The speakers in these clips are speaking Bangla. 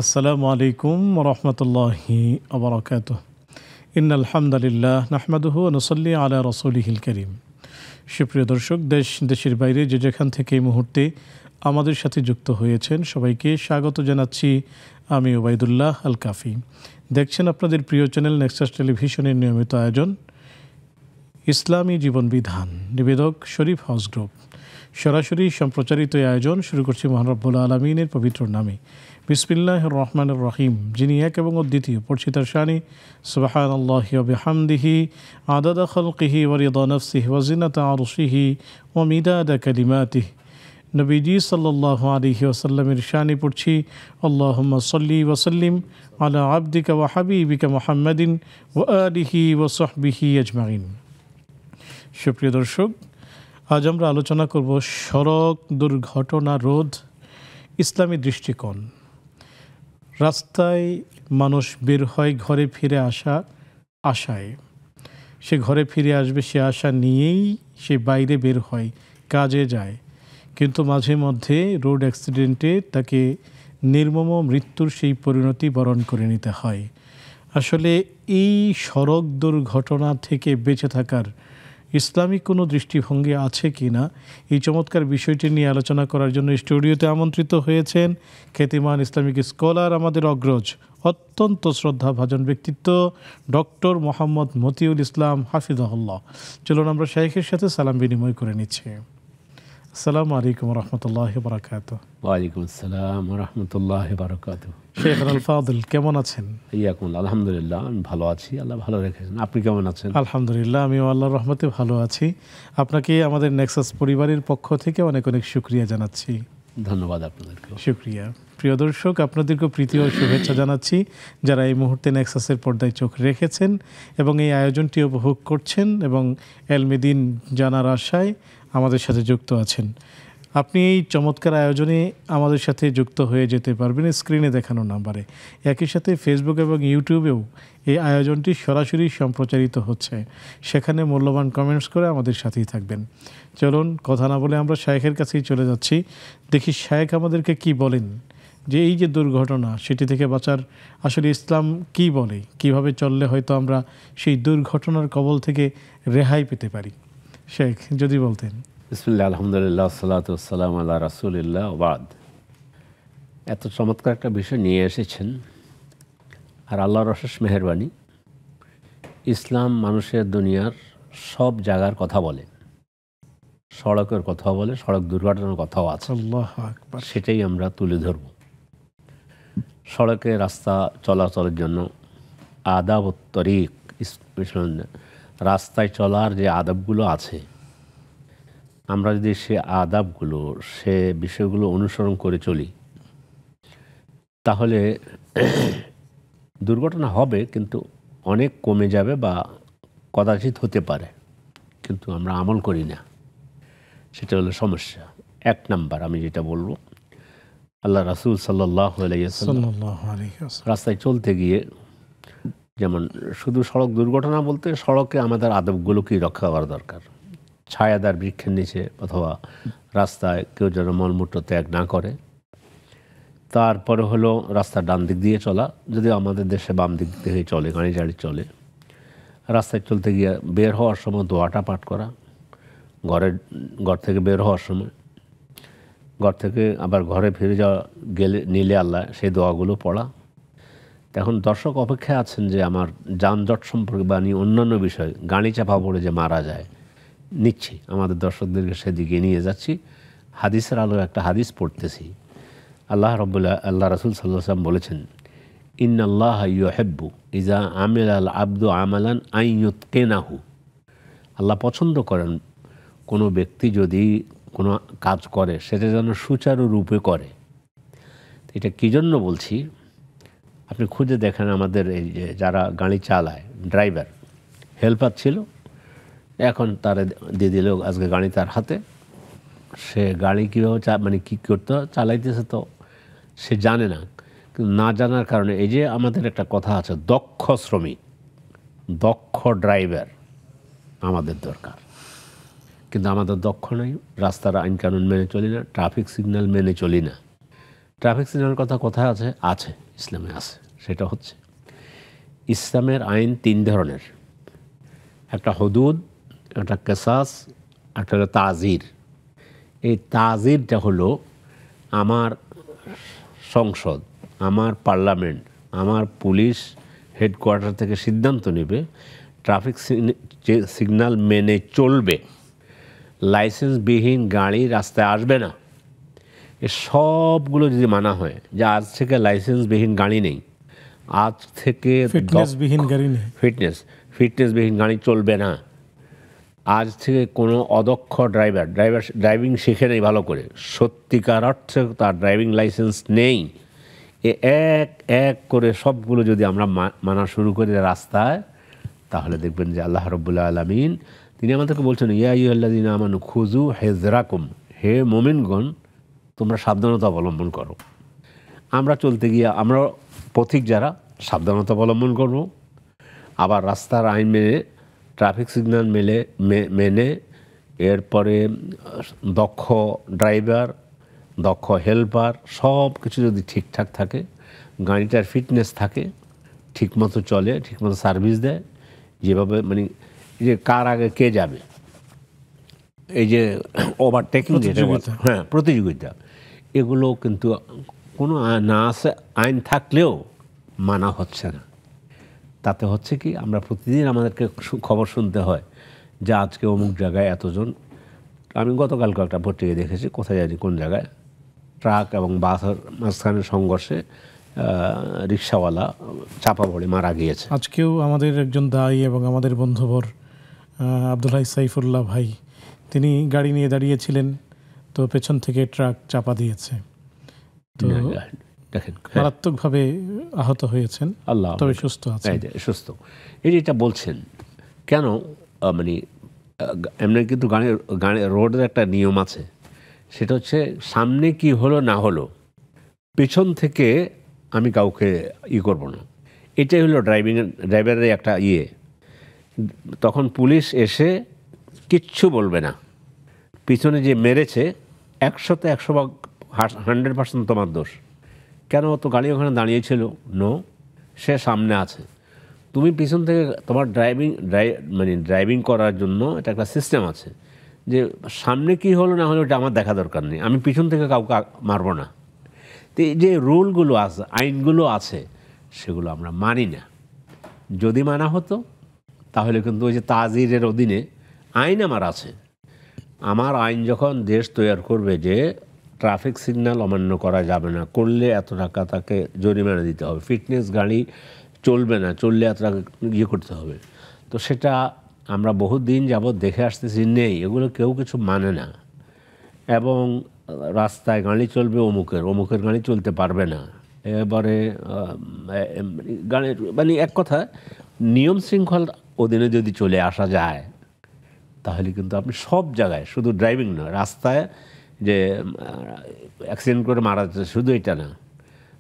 আসসালামু আলাইকুম রহমতুল্লাহি আবরাকাতুহ। ইন্নাল হামদুলিল্লাহ নাহমাদুহু ওয়া নুসাল্লি আলা রাসূলিহিল কারীম। সুপ্রিয় দর্শক, দেশের বাইরে যে যেখান থেকে এই মুহূর্তে আমাদের সাথে যুক্ত হয়েছেন সবাইকে স্বাগত জানাচ্ছি। আমি ওবায়দুল্লাহ আল কাফি। দেখছেন আপনাদের প্রিয় চ্যানেল নেক্সাস টেলিভিশনের নিয়মিত আয়োজন ইসলামী জীবন বিধান, নিবেদক শরীফ হাউস গ্রুপ। সরাসরি সম্প্রচারিত এই আয়োজন শুরু করছি মহান রব্বুল আলমিনের পবিত্র নামে। বিসমিল্লাহির রহমানির রহিম। যিনি এক এবং অদ্বিতীয়, পড়ছি তার শানি সুবহানাল্লাহি ওয়া বিহামদিহি আদাদা খালকিহি ওয়া রিদা নাফসিহি ওয়া জিনাতা আরশিহি ওয়া মিদাদা কালিমাতিহি। নবীজি সাল্লাল্লাহু আলাইহি ওয়াসাল্লামের শানি পড়ছি আল্লাহুম্মা সাল্লি ওয়া সাল্লিম আলা আবদিকা ওয়া হাবিবিকা মুহাম্মাদিন ওয়া আলিহি ওয়া সাহবিহি আজমাইন। সুপ্রিয় দর্শক, আজ আমরা আলোচনা করব সড়ক দুর্ঘটনা রোধ, ইসলামী দৃষ্টিকোণ। রাস্তায় মানুষ বের হয় ঘরে ফিরে আশায়। সে ঘরে ফিরে আসবে সে আশা নিয়েই সে বাইরে বের হয়, কাজে যায়, কিন্তু মাঝে মধ্যে রোড অ্যাক্সিডেন্টে তাকে নির্মম মৃত্যুর সেই পরিণতি বরণ করে নিতে হয়। আসলে এই সড়ক দুর্ঘটনা থেকে বেঁচে থাকার ইসলামিক কোনো দৃষ্টিভঙ্গি আছে কি না, এই চমৎকার বিষয়টি নিয়ে আলোচনা করার জন্য স্টুডিওতে আমন্ত্রিত হয়েছেন খ্যাতিমান ইসলামিক স্কলার, আমাদের অগ্রজ, অত্যন্ত শ্রদ্ধাভাজন ব্যক্তিত্ব ডক্টর মোহাম্মদ মতিউল ইসলাম হাফিজাহুল্লাহ। চলুন আমরা শাইখের সাথে সালাম বিনিময় করে নিচ্ছি। আসসালামু আলাইকুম রহমতুল্লাহি ওয়া বারাকাতুহু। ওয়ালাইকুম আসসালাম ওয়া রাহমাতুল্লাহি ওয়া বারাকাতুহু। শেখ আল ফাদিল কেমন আছেন? আলহামদুলিল্লাহ, আমি ভালো আছি, আল্লাহ ভালো রেখেছেন। আপনি কেমন আছেন? আলহামদুলিল্লাহ, আমিও আল্লাহর রহমতে ভালো আছি। আপনাকে আমাদের নেক্সাস পরিবারের পক্ষ থেকে অনেক অনেক শুকরিয়া জানাচ্ছি। ধন্যবাদ আপনাদেরকে। শুকরিয়া। প্রিয় দর্শক, আপনাদেরকে প্রীতি ও শুভেচ্ছা জানাচ্ছি যারা এই মুহূর্তে নেক্সাসের পর্দায় চোখ রেখেছেন এবং এই আয়োজনটি উপভোগ করছেন এবং এলমেদিন জানার আশায় আমাদের সাথে যুক্ত আছেন। আপনি এই চমৎকার আয়োজনে আমাদের সাথে যুক্ত হয়ে যেতে পারবেন স্ক্রিনে দেখানো নাম্বারে। একই সাথে ফেসবুক এবং ইউটিউবেও এই আয়োজনটি সরাসরি সম্প্রচারিত হচ্ছে, সেখানে মূল্যবান কমেন্টস করে আমাদের সাথেই থাকবেন। চলুন কথা না বলে আমরা শায়েখের কাছেই চলে যাচ্ছি। দেখি শায়েখ আমাদেরকে কি বলেন যে এই যে দুর্ঘটনা, সেটি থেকে বাঁচার আসলে ইসলাম কি বলে, কিভাবে চললে হয়তো আমরা সেই দুর্ঘটনার কবল থেকে রেহাই পেতে পারি। শেখ যদি বলতেন। বিসমিল্লাহ, আলহামদুলিল্লাহ, সালাতু ওয়াসসালামু আলা রাসূলিল্লাহ ওয়া বাদ। এত চমৎকার একটা বিষয় নিয়ে এসেছেন, আর আল্লাহর অশেষ মেহেরবানি, ইসলাম মানুষের দুনিয়ার সব জায়গার কথা বলে, সড়কের কথা বলে, সড়ক দুর্ঘটনার কথাও আছে। আল্লাহু আকবার। সেটাই আমরা তুলে ধরব। সড়কে রাস্তা চলাচলের জন্য আদাব ও তরিক, রাস্তায় চলার যে আদাবগুলো আছে, আমরা যদি সে আদাবগুলো, সে বিষয়গুলো অনুসরণ করে চলি, তাহলে দুর্ঘটনা হবে কিন্তু অনেক কমে যাবে বা কদাচিৎ হতে পারে, কিন্তু আমরা আমল করি না, সেটা হলো সমস্যা। এক নাম্বার আমি যেটা বলবো, আল্লাহ রাসূল সাল্লাল্লাহু আলাইহি ওয়াসাল্লাম রাস্তায় চলতে গিয়ে, যেমন শুধু সড়ক দুর্ঘটনা বলতে সড়কে আমাদের আদবগুলোকেই রক্ষা করা দরকার। ছায়াদার বৃক্ষের নিচে অথবা রাস্তায় কেউ যেন মলমূত্র ত্যাগ না করে। তারপরে হলো রাস্তার ডান দিক দিয়ে চলা, যদি আমাদের দেশে বাম দিক দিয়ে চলে, গাড়ি চলে। রাস্তায় চলতে গিয়ে বের হওয়ার সময় দোয়াটা পাঠ করা, ঘর থেকে বের হওয়ার সময়, ঘর থেকে আবার ঘরে ফিরে নিলে আল্লাহ সেই দোয়াগুলো পড়া। এখন দর্শক অপেক্ষায় আছেন যে আমার যানজট সম্পর্কে বা অন্যান্য বিষয়, গাড়ি চাপা পড়ে যে মারা যায়, নিচ্ছি আমাদের দর্শকদেরকে সেদিকে নিয়ে যাচ্ছি। হাদিসের আলো একটা হাদিস পড়তেছি। আল্লাহ রাসূল সাল্লাল্লাহু আলাইহি ওয়াসাল্লাম বলেছেন, ইন্নাল্লাহা ইউহিব্বু ইযা আমিলাল আবদু আমালান আন ইউতকিনাহু। আল্লাহ পছন্দ করেন কোনো ব্যক্তি যদি কোনো কাজ করে সেটা যেন সুচারুরূপে করে। এটা কী জন্য বলছি, আপনি খুঁজে দেখেন আমাদের এই যে যারা গাড়ি চালায়, ড্রাইভার, হেল্পার ছিল, এখন তারা দিয়ে দিল আজকে গাড়ি তার হাতে, সে গাড়ি কীভাবে কী করতে চালাইতেছে তো সে জানে না। কিন্তু না জানার কারণে এই যে আমাদের একটা কথা আছে, দক্ষ শ্রমিক, দক্ষ ড্রাইভার আমাদের দরকার, কিন্তু আমাদের দক্ষ নই। রাস্তার আইনকানুন মেনে চলি না, ট্রাফিক সিগন্যাল মেনে চলি না। ট্রাফিক সিগন্যালের কথা কোথায় আছে? ইসলামে আছে। সেটা হচ্ছে ইসলামের আইন 3 ধরনের, একটা হুদুদ, একটা কেসাস, একটা হলো তাজির। এই তাজিরটা হলো আমার সংসদ, আমার পার্লামেন্ট, আমার পুলিশ হেডকোয়ার্টার থেকে সিদ্ধান্ত নেবে ট্রাফিক সিগন্যাল মেনে চলবে, লাইসেন্সবিহীন গাড়ি রাস্তায় আসবে না। এ সবগুলো যদি মানা হয় যে আজ থেকে লাইসেন্সবিহীন গাড়ি নেই, আজ থেকে ফিটনেসবিহীন গাড়ি নেই, ফিটনেসবিহীন গাড়ি চলবে না, আজ থেকে কোনো অদক্ষ ড্রাইভিং শিখে নেই ভালো করে, সত্যিকার অর্থে তার ড্রাইভিং লাইসেন্স নেই, এক এক করে সবগুলো যদি আমরা মানা শুরু করি রাস্তায়, তাহলে দেখবেন যে আল্লাহ রাব্বুল আলামিন তিনি আমাদেরকে বলছেন, ইয়া আইয়ুহাল্লাযীনা আমানু খুযু হিযরাকুম, হে মুমিনগণ তোমরা সাবধানতা অবলম্বন করো। আমরা চলতে গিয়ে আমরা পথিক যারা সাবধানতা অবলম্বন করব, আবার রাস্তার আইন মেনে, ট্রাফিক সিগন্যাল মেনে, এরপরে দক্ষ ড্রাইভার, দক্ষ হেল্পার, সব কিছু যদি ঠিকঠাক থাকে, গাড়িটার ফিটনেস থাকে, ঠিকমতো চলে, ঠিকমতো সার্ভিস দেয়, যেভাবে মানে যে কার আগে কে যাবে, এই যে ওভারটেকিং যেটা, হ্যাঁ প্রতিযোগিতা, এগুলো কিন্তু কোনো না আছে আইন থাকলেও মানা হচ্ছে না। তাতে হচ্ছে কি, আমরা প্রতিদিন আমাদেরকে খবর শুনতে হয় যে আজকে অমুক জায়গায় এতজন, আমি গতকালকে একটা পত্রিকায় দেখেছি, কোথায় জানি কোন জায়গায় ট্রাক এবং বাসের মাঝখানে সংঘর্ষে রিক্সাওয়ালা চাপা পড়ে মারা গিয়েছে। আজকেও আমাদের একজন দায়ী এবং আমাদের বন্ধুবর আব্দুল হাই সাইফুল্লাহ ভাই, তিনি গাড়ি নিয়ে দাঁড়িয়েছিলেন, তো পেছন থেকে ট্রাক চাপা দিয়েছে, তো দেখেন মারাত্মকভাবে আহত হয়েছেন, আল্লাহ, তবে সুস্থ আছেন। সুস্থ। এই যেটা বলছেন কেন, মানে এমনি কিন্তু গাড়ি রোডের একটা নিয়ম আছে, সেটা হচ্ছে সামনে কি হলো না হলো পেছন থেকে আমি কাউকে করব না, এটাই হলো ড্রাইভারের একটা তখন পুলিশ এসে কিচ্ছু বলবে না, পিছনে যে মেরেছে 100-তে 100% তোমার দোষ। কেন, তো গাড়ি ওখানে দাঁড়িয়েছিল, সে সামনে আছে, তুমি পিছন থেকে তোমার ড্রাইভিং করার জন্য এটা একটা সিস্টেম আছে যে সামনে কি হলো না হলো এটা আমার দেখা দরকার নেই, আমি পিছন থেকে কাউকে মারব না। তো এই যে রুলগুলো আছে, আইনগুলো আছে, সেগুলো আমরা মানি না। যদি মানা হতো তাহলে কিন্তু ওই যে তাজিরের অধীনে আইন আমার আছে, আমার আইন যখন দেশ তৈরি করবে যে ট্রাফিক সিগন্যাল অমান্য করা যাবে না, করলে এত টাকা তাকে জরিমানা দিতে হবে, ফিটনেস গাড়ি চলবে না, চললে এত টাকা করতে হবে, তো সেটা আমরা বহুদিন যাবৎ দেখে আসতেছি নেই, এগুলো কেউ কিছু মানে না। এবং রাস্তায় গাড়ি চলবে অমুকের গাড়ি চলতে পারবে না, এবারে গাড়ির মানে এক কথা নিয়ম শৃঙ্খল অধীনে যদি চলে আসা যায়, তাহলে কিন্তু আপনি সব জায়গায়, শুধু ড্রাইভিং নয়, রাস্তায় যে অ্যাক্সিডেন্ট করে মারা যাচ্ছে শুধু এটা না,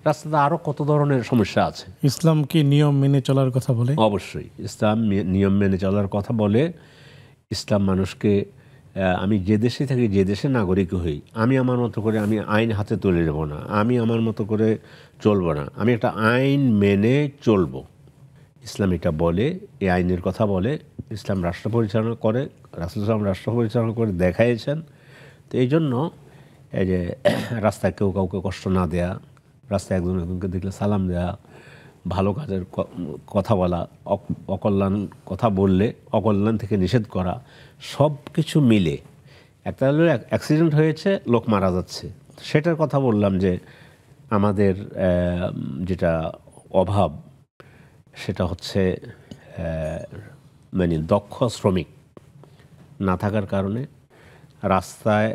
রাস্তাতে আরও কত ধরনের সমস্যা আছে। ইসলাম কি নিয়ম মেনে চলার কথা বলে? অবশ্যই ইসলাম নিয়ম মেনে চলার কথা বলে। ইসলাম মানুষকে, আমি যে দেশে থাকি, যে দেশে নাগরিক হই, আমি আমার মতো করে আমি আইন হাতে তুলে নেব না, আমি আমার মতো করে চলবো না, আমি একটা আইন মেনে চলবো। ইসলাম এটা বলে, এই আইনের কথা বলে। ইসলাম রাষ্ট্র পরিচালনা করে, রাসূল সাল্লাল্লাহু রাষ্ট্র পরিচালনা করে দেখাইছেন। তো এই জন্য এই যে রাস্তায় কেউ কাউকে কষ্ট না দেয়া, রাস্তায় একজনকে দেখলে সালাম দেয়া, ভালো কাজের কথা বলা, অকল্যাণ কথা বললে অকল্যাণ থেকে নিষেধ করা, সব কিছু মিলে একটা হলো অ্যাক্সিডেন্ট হয়েছে, লোক মারা যাচ্ছে, সেটার কথা বললাম যে আমাদের যেটা অভাব, সেটা হচ্ছে মানে দক্ষ শ্রমিক না থাকার কারণে রাস্তায়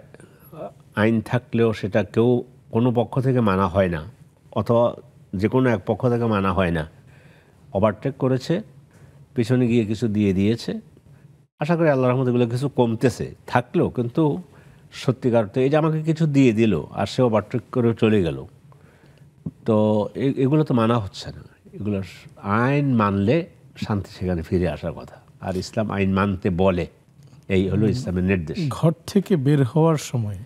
আইন থাকলেও সেটা কেউ কোনো পক্ষ থেকে মানা হয় না, অথবা যে কোনো এক পক্ষ থেকে মানা হয় না। ওভারটেক করেছে, পিছনে গিয়ে কিছু দিয়ে দিয়েছে, আশা করি আল্লাহর রহমতে এগুলো কিছু কমতেছে, থাকলেও কিন্তু সত্যিকার তো এই যে আমাকে কিছু দিয়ে দিল আর সে ওভারটেক করে চলে গেল, তো এগুলো তো মানা হচ্ছে না। এগুলো আইন মানলে শান্তি সেখানে ফিরে আসার কথা, আর ইসলাম আইন মানতে বলে, এই হলো ইসলামের নির্দেশ। ঘর থেকে বের হওয়ার সময়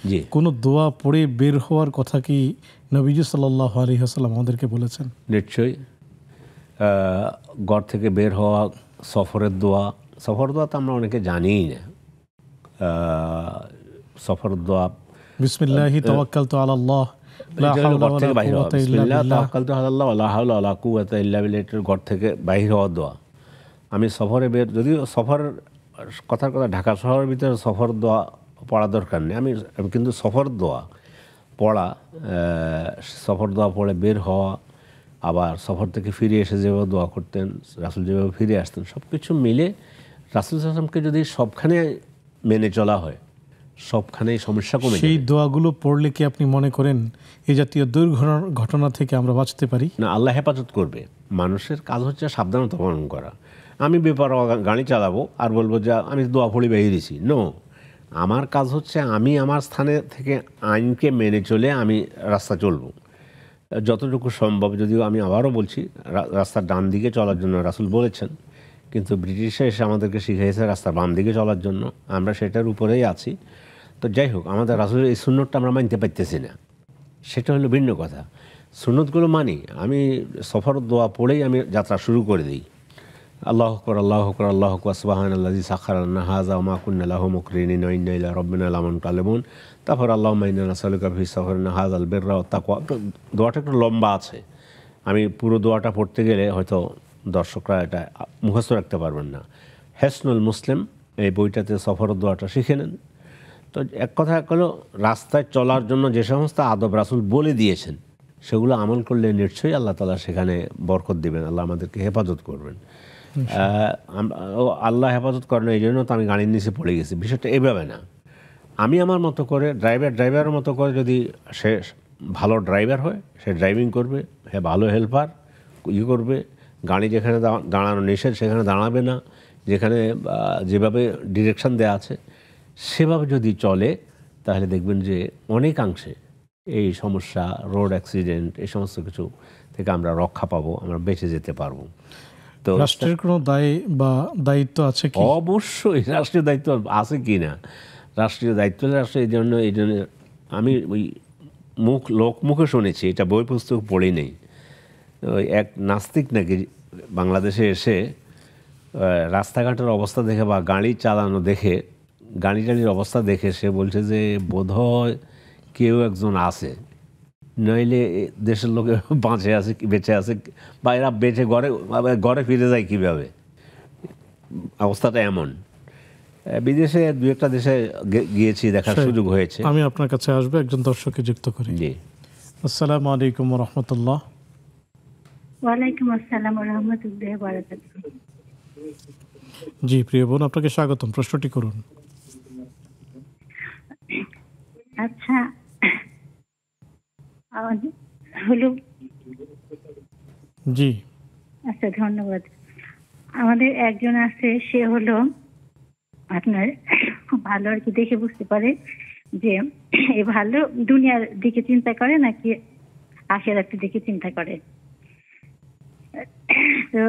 জি, কোনো দোয়া পড়ে বের হওয়ার কথা কি নবীজি সাল্লাল্লাহু আলাইহি ওয়াসাল্লাম আমাদেরকে বলেছেন? নিশ্চয়ই ঘর থেকে বের হওয়া, সফরের দোয়া। সফরের দোয়া তো আমরা অনেকে জানিই না। সফরের দোয়া বিসমিল্লাহি তাওয়াক্কালতু আলাল্লাহ লা হাওলা ঘর থেকে ওয়ালা বাইরে হওয়া, কুওয়াতা ইল্লা বিসমিল্লাহ বিল্লাহ। তাওয়াক্কালতু আলাল্লাহ ওয়া লা হাওলা ওয়া লা কুওয়াতা ইল্লা বিল্লাহ, এটার ঘর থেকে বাইরে হওয়ার দোয়া। আমি সফরে যদিও সফরের কথার কথা, ঢাকা শহরের ভিতরে সফর দোয়া পড়া দরকার নেই। আমি কিন্তু সফর দোয়া পড়া, সফর দোয়া পড়ে বের হওয়া, আবার সফর থেকে ফিরে এসে যেভাবে দোয়া করতেন, রাসূল যেভাবে ফিরে আসতেন, সব কিছু মিলে রাসূল সাল্লাল্লাহু আলাইহি ওয়াসাল্লামকে যদি সবখানে মেনে চলা হয়, সবখানেই সমস্যা কমে সেই যাবে। দোয়াগুলো পড়লে কি আপনি মনে করেন এই জাতীয় দুর্ঘটনা থেকে আমরা বাঁচতে পারি? না, আল্লাহ হেফাজত করবে। মানুষের কাজ হচ্ছে সাবধানতা পালন করা। আমি বেপরোয়া গাড়ি চালাবো আর বলবো যে আমি দোয়া পড়ি বেরিয়েছি, নো। আমার কাজ হচ্ছে আমি আমার স্থানে থেকে আইনকে মেনে চলে আমি রাস্তা চলবো যতটুকু সম্ভব। যদিও আমি আবারও বলছি, রাস্তার ডান দিকে চলার জন্য রাসূল বলেছেন, কিন্তু ব্রিটিশরা এসে আমাদেরকে শিখিয়েছে রাস্তার বাম দিকে চলার জন্য। আমরা সেটার উপরেই আছি। তো যাই হোক, আমাদের রাসূলের এই সুন্নতটা আমরা মানতে পারতেছি না, সেটা হলো ভিন্ন কথা। সুন্নতগুলো মানি। আমি সফর দোয়া পড়েই আমি যাত্রা শুরু করে দিই। আল্লাহু আকবার, আল্লাহু আকবার, আল্লাহু আকবার, সুবহানাল্লাযী সাখারা লানা হাযা ওয়া মা কুন্না লাহু মুকরিনিন ওয়া ইন্না ইলা রাব্বিনা লামুনকালিবুন। তারপর আল্লাহুম্মা ইন্না নাসআলুকা ফি সাফারিনা হাযাল বিররা ওয়াত তাকওয়া। দোয়াটা একটু লম্বা আছে, আমি পুরো দোয়াটা পড়তে গেলে হয়তো দর্শকরা এটা মুখস্থ রাখতে পারবেন না। হেসনুল মুসলিম এই বইটাতে সফরের দোয়াটা শিখে নেন। তো এক কথা হলো, রাস্তায় চলার জন্য যে সমস্ত আদব রাসূল বলে দিয়েছেন সেগুলো আমল করলে নিশ্চয়ই আল্লাহ তাআলা সেখানে বরকত দিবেন, আল্লাহ আমাদেরকে হেফাজত করবেন। আল্লাহ হেফাজত করেন এই জন্য তো আমি গাড়ির নিচে পড়ে গেছি, বিষয়টা এভাবে না। আমি আমার মতো করে ড্রাইভারের মতো করে, যদি সে ভালো ড্রাইভার হয় সে ড্রাইভিং করবে, সে ভালো হেল্পার করবে, গাড়ি যেখানে দাঁড়ানো নিষেধ সেখানে দাঁড়াবে না, যেখানে যেভাবে ডিরেকশন দেওয়া আছে সেভাবে যদি চলে, তাহলে দেখবেন যে অনেকাংশে এই সমস্যা, রোড অ্যাক্সিডেন্ট, এই সমস্ত কিছু থেকে আমরা রক্ষা পাবো, আমরা বেঁচে যেতে পারবো। তো রাষ্ট্রের কোনো দায় বা দায়িত্ব আছে কি? অবশ্যই রাষ্ট্রীয় দায়িত্ব আছে কি না, রাষ্ট্রীয় দায়িত্ব রাষ্ট্র। এই জন্য আমি ওই লোকমুখে শুনেছি, এটা বই পুস্তক পড়ি নেই। ওই এক নাস্তিক নাকি বাংলাদেশে এসে রাস্তাঘাটের অবস্থা দেখে বা গাড়ি চালানো দেখে, গাড়ি টাড়ির অবস্থা দেখে সে বলছে যে বোধহয় কেউ একজন আছে, নইলে দেশের লোকে বেঁচে আছে, বা এরা বেঁচে ঘরে ফিরে যায় কীভাবে। অবস্থাটা এমন। বিদেশে দু একটা দেশে গিয়েছি, দেখার সুযোগ হয়েছে। আমি আপনার কাছে আসবো, একজন দর্শককে যুক্ত করি। জি, আসসালামু আলাইকুম ওয়া রাহমাতুল্লাহ। ওয়ালাইকুম আসসালাম ওয়া রাহমাতুল্লাহি ওয়া বারাকাতুহু। জি প্রিয় বোন, আপনাকে স্বাগতম, প্রশ্নটি করুন। আচ্ছা, হলো। জি, আচ্ছা, ধন্যবাদ। আমাদের একজন আছে, সে হলো আপনার খুব ভালো আর কি দেখে বুঝতে পারে যে এই ভালো দুনিয়ার দিকে চিন্তা করে নাকি আখিরাতের দিকে চিন্তা করে। তো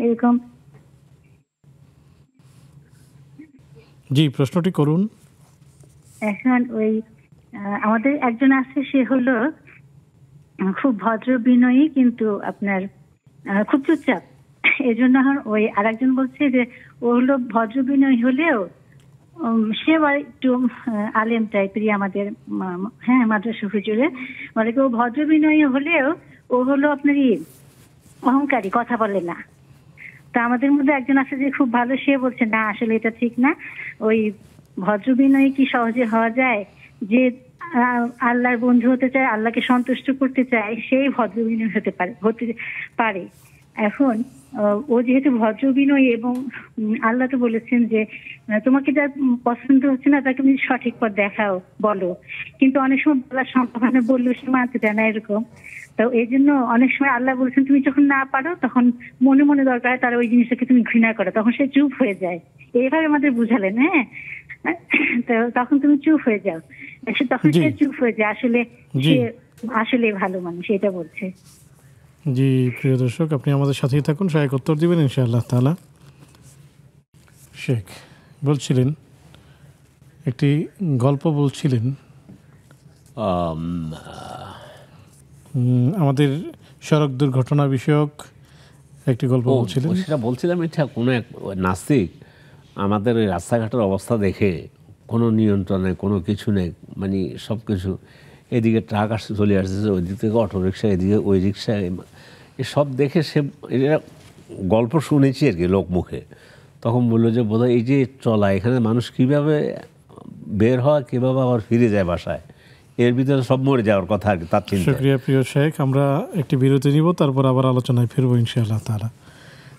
এরকম। জি, প্রশ্নটি করুন। এখন ওই আমাদের একজন আছে, সে হলো খুব ভদ্র বিনয়ী, কিন্তু আপনার খুব চুপচাপ। এই জন্য ওই আরেকজন বলছে যে ও হলো ভদ্র বিনয়ী হলেও সে একটু আলেম টাইপেরই, আমাদের মাদ্রাসা হুজুরে মানে ও ভদ্র বিনয়ী হলেও ও হলো আপনার অহংকারী, কথা বলে না। তা আমাদের মধ্যে একজন আছে যে খুব ভালো, সে বলছে না, আসলে এটা ঠিক না। ওই ভদ্র বিনয়ী কি সহজে হওয়া যায়? যে আল্লাহর বন্ধু হতে চায়, আল্লাহকে সন্তুষ্ট করতে চায়, সেই ভদ্র বিনয়ী হতে পারে। এখন ও যেহেতু ভদ্র বিনয়ী, এবং আল্লাহ তো বলেছেন যে তোমাকে যা পছন্দ হচ্ছে না তাকে তুমি সঠিক পথ দেখাও, বলো। কিন্তু অনেক সময় বলার সম্ভাবনা বললেও সে মানতে চায় না, এরকম। তো এই জন্য অনেক সময় আল্লাহ বলছেন তুমি যখন না পারো তখন মনে মনে দরকার হয় তার ওই জিনিসটাকে তুমি ঘৃণা করো, তখন সে চুপ হয়ে যায়। এইভাবে আমাদের বুঝালেন, হ্যাঁ। তো তখন তুমি চুপ হয়ে যাও, তখন সে চুপ হয়ে যায়, আসলে সে আসলে ভালো মানুষ, এটা বলছে। জি প্রিয় দর্শক, আপনি আমাদের সাথেই থাকুন, সহায়ক উত্তর দিবেন ইনশাআল্লাহ তাআলা। শেখ বলছিলেন, একটি গল্প বলছিলেন। আমাদের সড়ক দুর্ঘটনা বিষয়ক একটি গল্প বলছিলেন। সেটা বলছিলাম, এটা কোনো এক নাস্তিক আমাদের ওই রাস্তাঘাটের অবস্থা দেখে কোনো নিয়ন্ত্রণ নেই, কোনো কিছু নেই, মানে সব কিছু, এদিকে ট্রাক আসছে চলে আসছে, ওই দিক থেকে অটো রিক্সা, এদিকে ওই রিক্সা, এসব দেখে সে এটা গল্প শুনেছি আর কি লোক মুখে। তখন বললো যে বোধহয় এই যে চলা, এখানে মানুষ কীভাবে বের হয়, কীভাবে আবার ফিরে যায় বাসায়, এর ভিতরে সব মরে যাওয়ার কথা আর কি, তার চিন্তা। শুকরিয়া প্রিয় শেখ, আমরা একটি বিরতি নিব, তারপর আবার আলোচনায় ফিরবো ইনশাআল্লাহ তাআলা।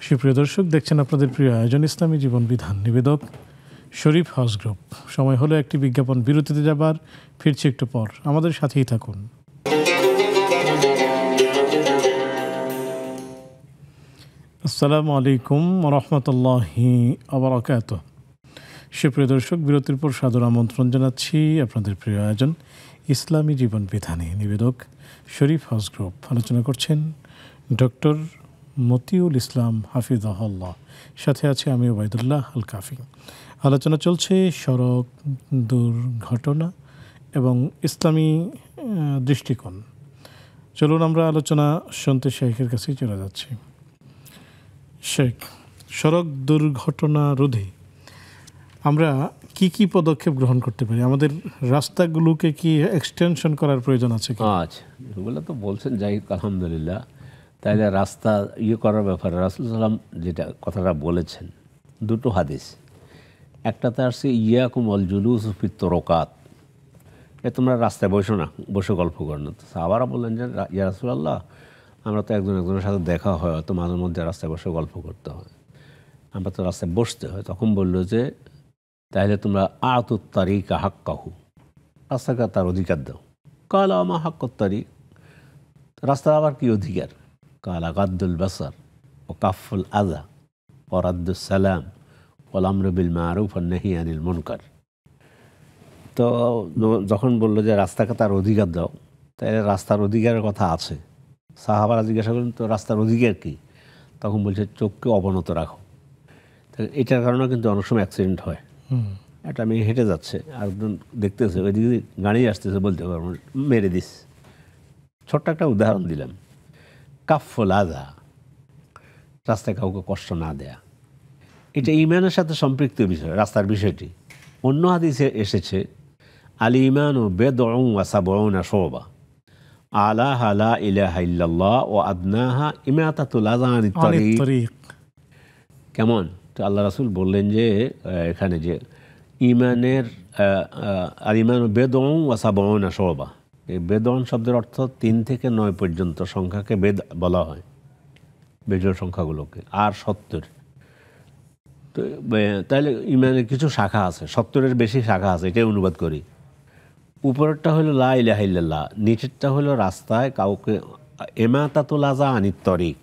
সুপ্রিয় দর্শক, দেখছেন আপনাদের প্রিয় আয়োজন ইসলামী জীবন বিধান, নিবেদক শরীফ হাউস গ্রুপ। সময় হলো একটি বিজ্ঞাপন বিরতিতে যাবার, ফিরছি একটু পর, আমাদের সাথেই থাকুন। আসসালামু আলাইকুম রহমতুল্লাহি আবরাকাতুহ। সুপ্রিয় দর্শক, বিরতির পর সাদর আমন্ত্রণ জানাচ্ছি আপনাদের প্রিয় আয়োজন ইসলামী জীবন বিধানে, নিবেদক শরীফ হাউস গ্রুপ। আলোচনা করছেন ডক্টর মতিউল ইসলাম হাফিজাহুল্লাহ, সাথে আছে আমি ওবায়দুল্লাহ আল কাফি। আলোচনা চলছে সড়ক দুর্ঘটনা এবং ইসলামী দৃষ্টিকোণ। চলুন আমরা আলোচনা শুনতে শেখের কাছেই চলে যাচ্ছি। শেখ, সড়ক দুর্ঘটনা রোধে আমরা কি কি পদক্ষেপ গ্রহণ করতে পারি? আমাদের রাস্তাগুলোকে কি এক্সটেনশন করার প্রয়োজন আছে কি? আচ্ছা, এগুলো তো বলছেন, যাই হোক আলহামদুলিল্লাহ। তাইলে রাস্তা করার ব্যাপারে রাসূল সাল্লাম যেটা কথাটা বলেছেন, দুটো হাদিস। একটাতে আসছে ইয়াকুম আল জুলুস ফি তুরকাত, তোমরা রাস্তায় বসো না, বসে গল্প করো না। তো সাহাবারা বললেন যে ইয়া রাসূলুল্লাহ, আমরা তো একজনের সাথে দেখা হয়, হয়তো মাঝে মধ্যে রাস্তায় বসে গল্প করতে হয়, আমরা তো রাস্তায় বসতে হয়। তখন বললো যে তাহলে তোমরা আতুত তারিকা হাক্কাহু, রাস্তাকে তার অধিকার দাও। কালা আমা হাক্কুত তারিক, রাস্তার আবার কি অধিকার? কালা গাদ্দুল বাসার ও কাফুল আযা ও রাদ্দুস সালাম ওয়াল আমরু বিল মারুফ ওয়ান নাহি আনিল মুনকার। তো যখন বললো যে রাস্তাকে তার অধিকার দাও, তাহলে রাস্তার অধিকারের কথা আছে। সাহাবারা জিজ্ঞাসা করেন, তো রাস্তার অধিকার কী? তখন বলছে চোখকে অবনত রাখো। এটার কারণে কিন্তু অনেক সময় অ্যাক্সিডেন্ট হয়। একটা মেয়ে হেঁটে যাচ্ছে, আর একজন দেখতেছে ওইদিকে গাড়ি আসতেছে, বলতে পারবো মেরে দিস। ছোট্ট একটা উদাহরণ দিলাম। কাফুল আযা, রাস্তায় কাউকে কষ্ট না দেয়া, এটা ঈমানের সাথে সম্পৃক্ত বিষয়, রাস্তার বিষয়টি। অন্য হাদিসে এসেছে আল ঈমানু বিদউন ওয়া সাবউনা শুবা আলাহা লা ইলাহা ইল্লাল্লাহ ওয়া আদনাহা ইমাতাতুল আযা আনিত তারিক। কেমন? তো আল্লাহ রাসূল বললেন যে এখানে যে ঈমানের আল ঈমানু বিদউন ওয়া সাবউনা শুবা, এই বেদন শব্দের অর্থ 3 থেকে 9 পর্যন্ত সংখ্যাকে বেদ বলা হয়, বেজোড় সংখ্যাগুলোকে, আর 70। তো তাহলে ইমানের কিছু শাখা আছে, 70-এর বেশি শাখা আছে, এটাই অনুবাদ করি। উপরেরটা হলো লা ইলাহা ইল্লাল্লাহ, নিচেরটা হলো রাস্তায় কাউকে ইমাতাতুল আযা আনিত তরিক,